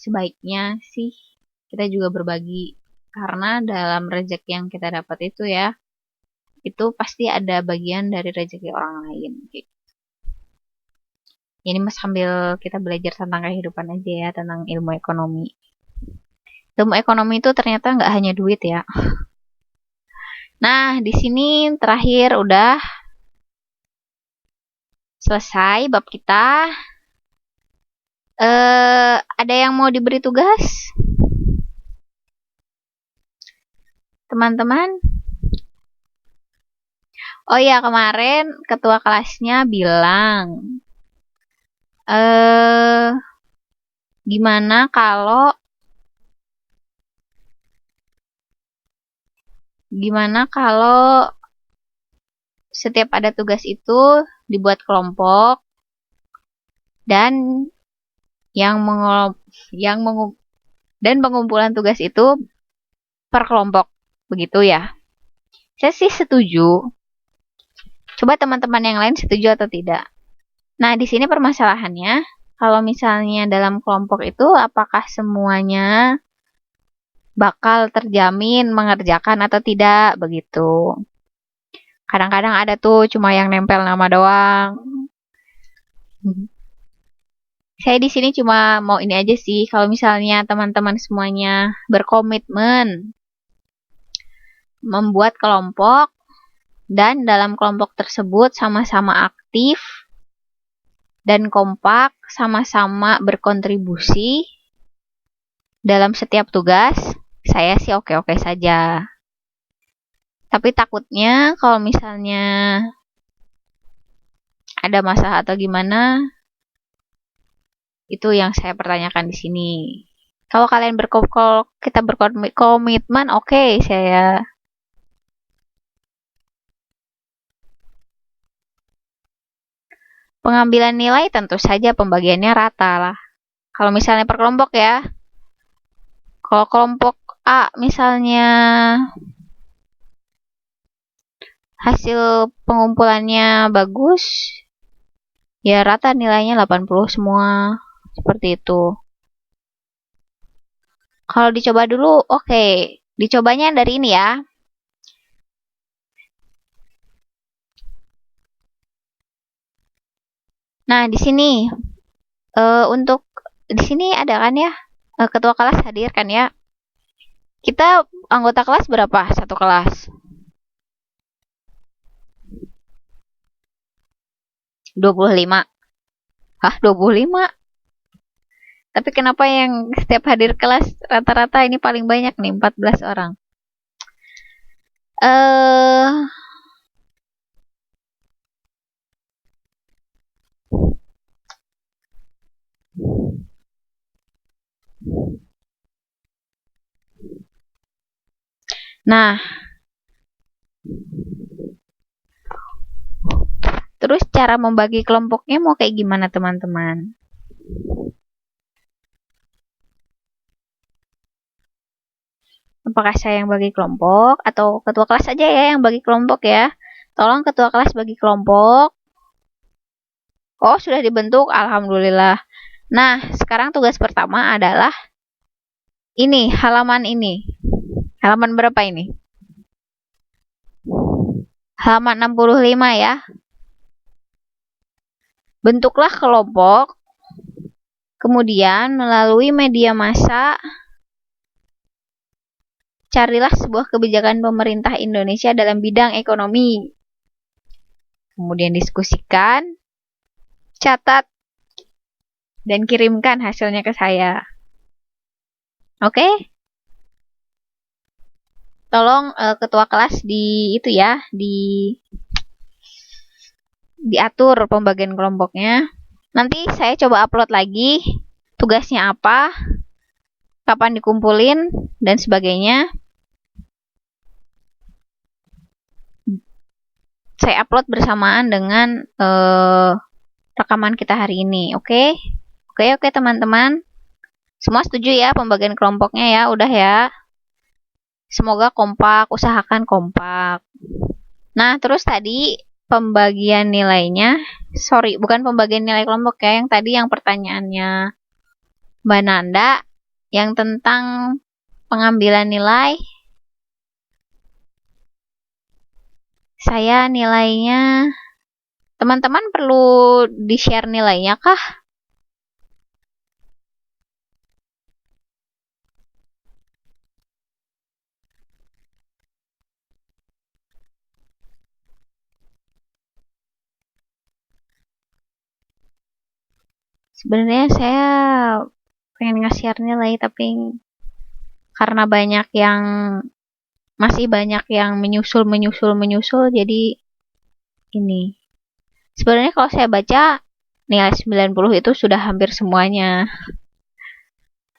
sebaiknya sih kita juga berbagi, karena dalam rezeki yang kita dapat itu ya, itu pasti ada bagian dari rezeki orang lain gitu. Ini mas sambil kita belajar tentang kehidupan aja ya, tentang ilmu ekonomi. Ilmu ekonomi itu ternyata nggak hanya duit ya. Nah, di sini terakhir udah selesai bab kita. Ada yang mau diberi tugas? Teman-teman? Oh iya, kemarin ketua kelasnya bilang, gimana kalau setiap ada tugas itu dibuat kelompok dan pengumpulan tugas itu per kelompok, begitu ya? Saya sih setuju. Coba teman-teman yang lain setuju atau tidak? Nah, di sini permasalahannya, kalau misalnya dalam kelompok itu apakah semuanya bakal terjamin mengerjakan atau tidak, begitu. Kadang-kadang ada tuh cuma yang nempel nama doang. Saya di sini cuma mau ini aja sih, kalau misalnya teman-teman semuanya berkomitmen membuat kelompok dan dalam kelompok tersebut sama-sama aktif dan kompak, sama-sama berkontribusi dalam setiap tugas, saya sih oke-oke saja. Tapi takutnya kalau misalnya ada masalah atau gimana, itu yang saya pertanyakan di sini. Kalau kalian kita berkomitmen, oke, saya Pengambilan nilai tentu saja pembagiannya rata lah. Kalau misalnya per kelompok ya. Kalau kelompok A misalnya hasil pengumpulannya bagus, ya rata nilainya 80 semua. Seperti itu. Kalau dicoba dulu, oke. Dicobanya dari ini ya. Nah, di sini untuk di sini ada kan ya ketua kelas hadir kan ya. Kita anggota kelas berapa? Satu kelas. 25. Hah, 25? Tapi kenapa yang setiap hadir kelas rata-rata ini paling banyak nih, 14 orang. Nah, terus cara membagi kelompoknya mau kayak gimana teman-teman? Apakah saya yang bagi kelompok atau ketua kelas saja ya yang bagi kelompok ya? Tolong ketua kelas bagi kelompok. Oh, sudah dibentuk. Alhamdulillah. Nah, sekarang tugas pertama adalah ini, halaman ini. Halaman berapa ini? Halaman 65 ya. Bentuklah kelompok. Kemudian melalui media massa carilah sebuah kebijakan pemerintah Indonesia dalam bidang ekonomi. Kemudian diskusikan, catat, dan kirimkan hasilnya ke saya. Oke? Tolong ketua kelas itu ya, diatur pembagian kelompoknya. Nanti saya coba upload lagi tugasnya apa, kapan dikumpulin, dan sebagainya. Saya upload bersamaan dengan rekaman kita hari ini, oke? Oke teman-teman. Semua setuju ya pembagian kelompoknya ya, udah ya. Semoga kompak, usahakan kompak. Nah, terus tadi pembagian nilainya, bukan pembagian nilai kelompok ya, yang tadi yang pertanyaannya Mbak Nanda, yang tentang pengambilan nilai, saya nilainya, teman-teman perlu di-share nilainya kah? Sebenarnya saya pengen nge-share nilai, tapi karena masih banyak yang menyusul, jadi ini. Sebenarnya kalau saya baca, nilai 90 itu sudah hampir semuanya.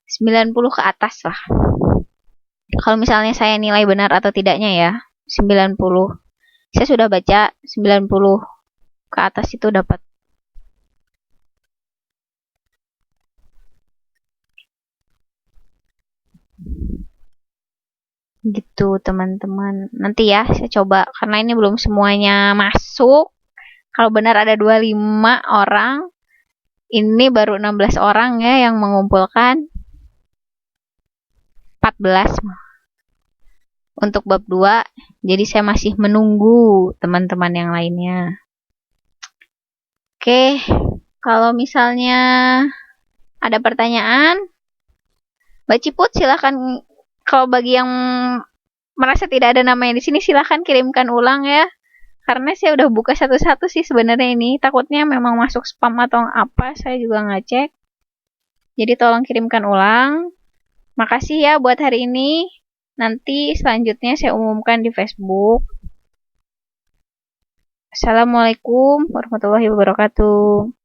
90 ke atas lah. Kalau misalnya saya nilai benar atau tidaknya ya, 90. Saya sudah baca 90 ke atas itu dapat. Gitu teman-teman. Nanti ya saya coba, karena ini belum semuanya masuk. Kalau benar ada 25 orang, ini baru 16 orang ya yang mengumpulkan 14 untuk bab 2. Jadi saya masih menunggu teman-teman yang lainnya. Oke, kalau misalnya ada pertanyaan, Mbak Ciput silahkan. Kalau bagi yang merasa tidak ada namanya di sini, silahkan kirimkan ulang ya. Karena saya udah buka satu-satu sih sebenarnya ini. Takutnya memang masuk spam atau apa, saya juga nggak cek. Jadi tolong kirimkan ulang. Makasih ya buat hari ini. Nanti selanjutnya saya umumkan di Facebook. Assalamualaikum warahmatullahi wabarakatuh.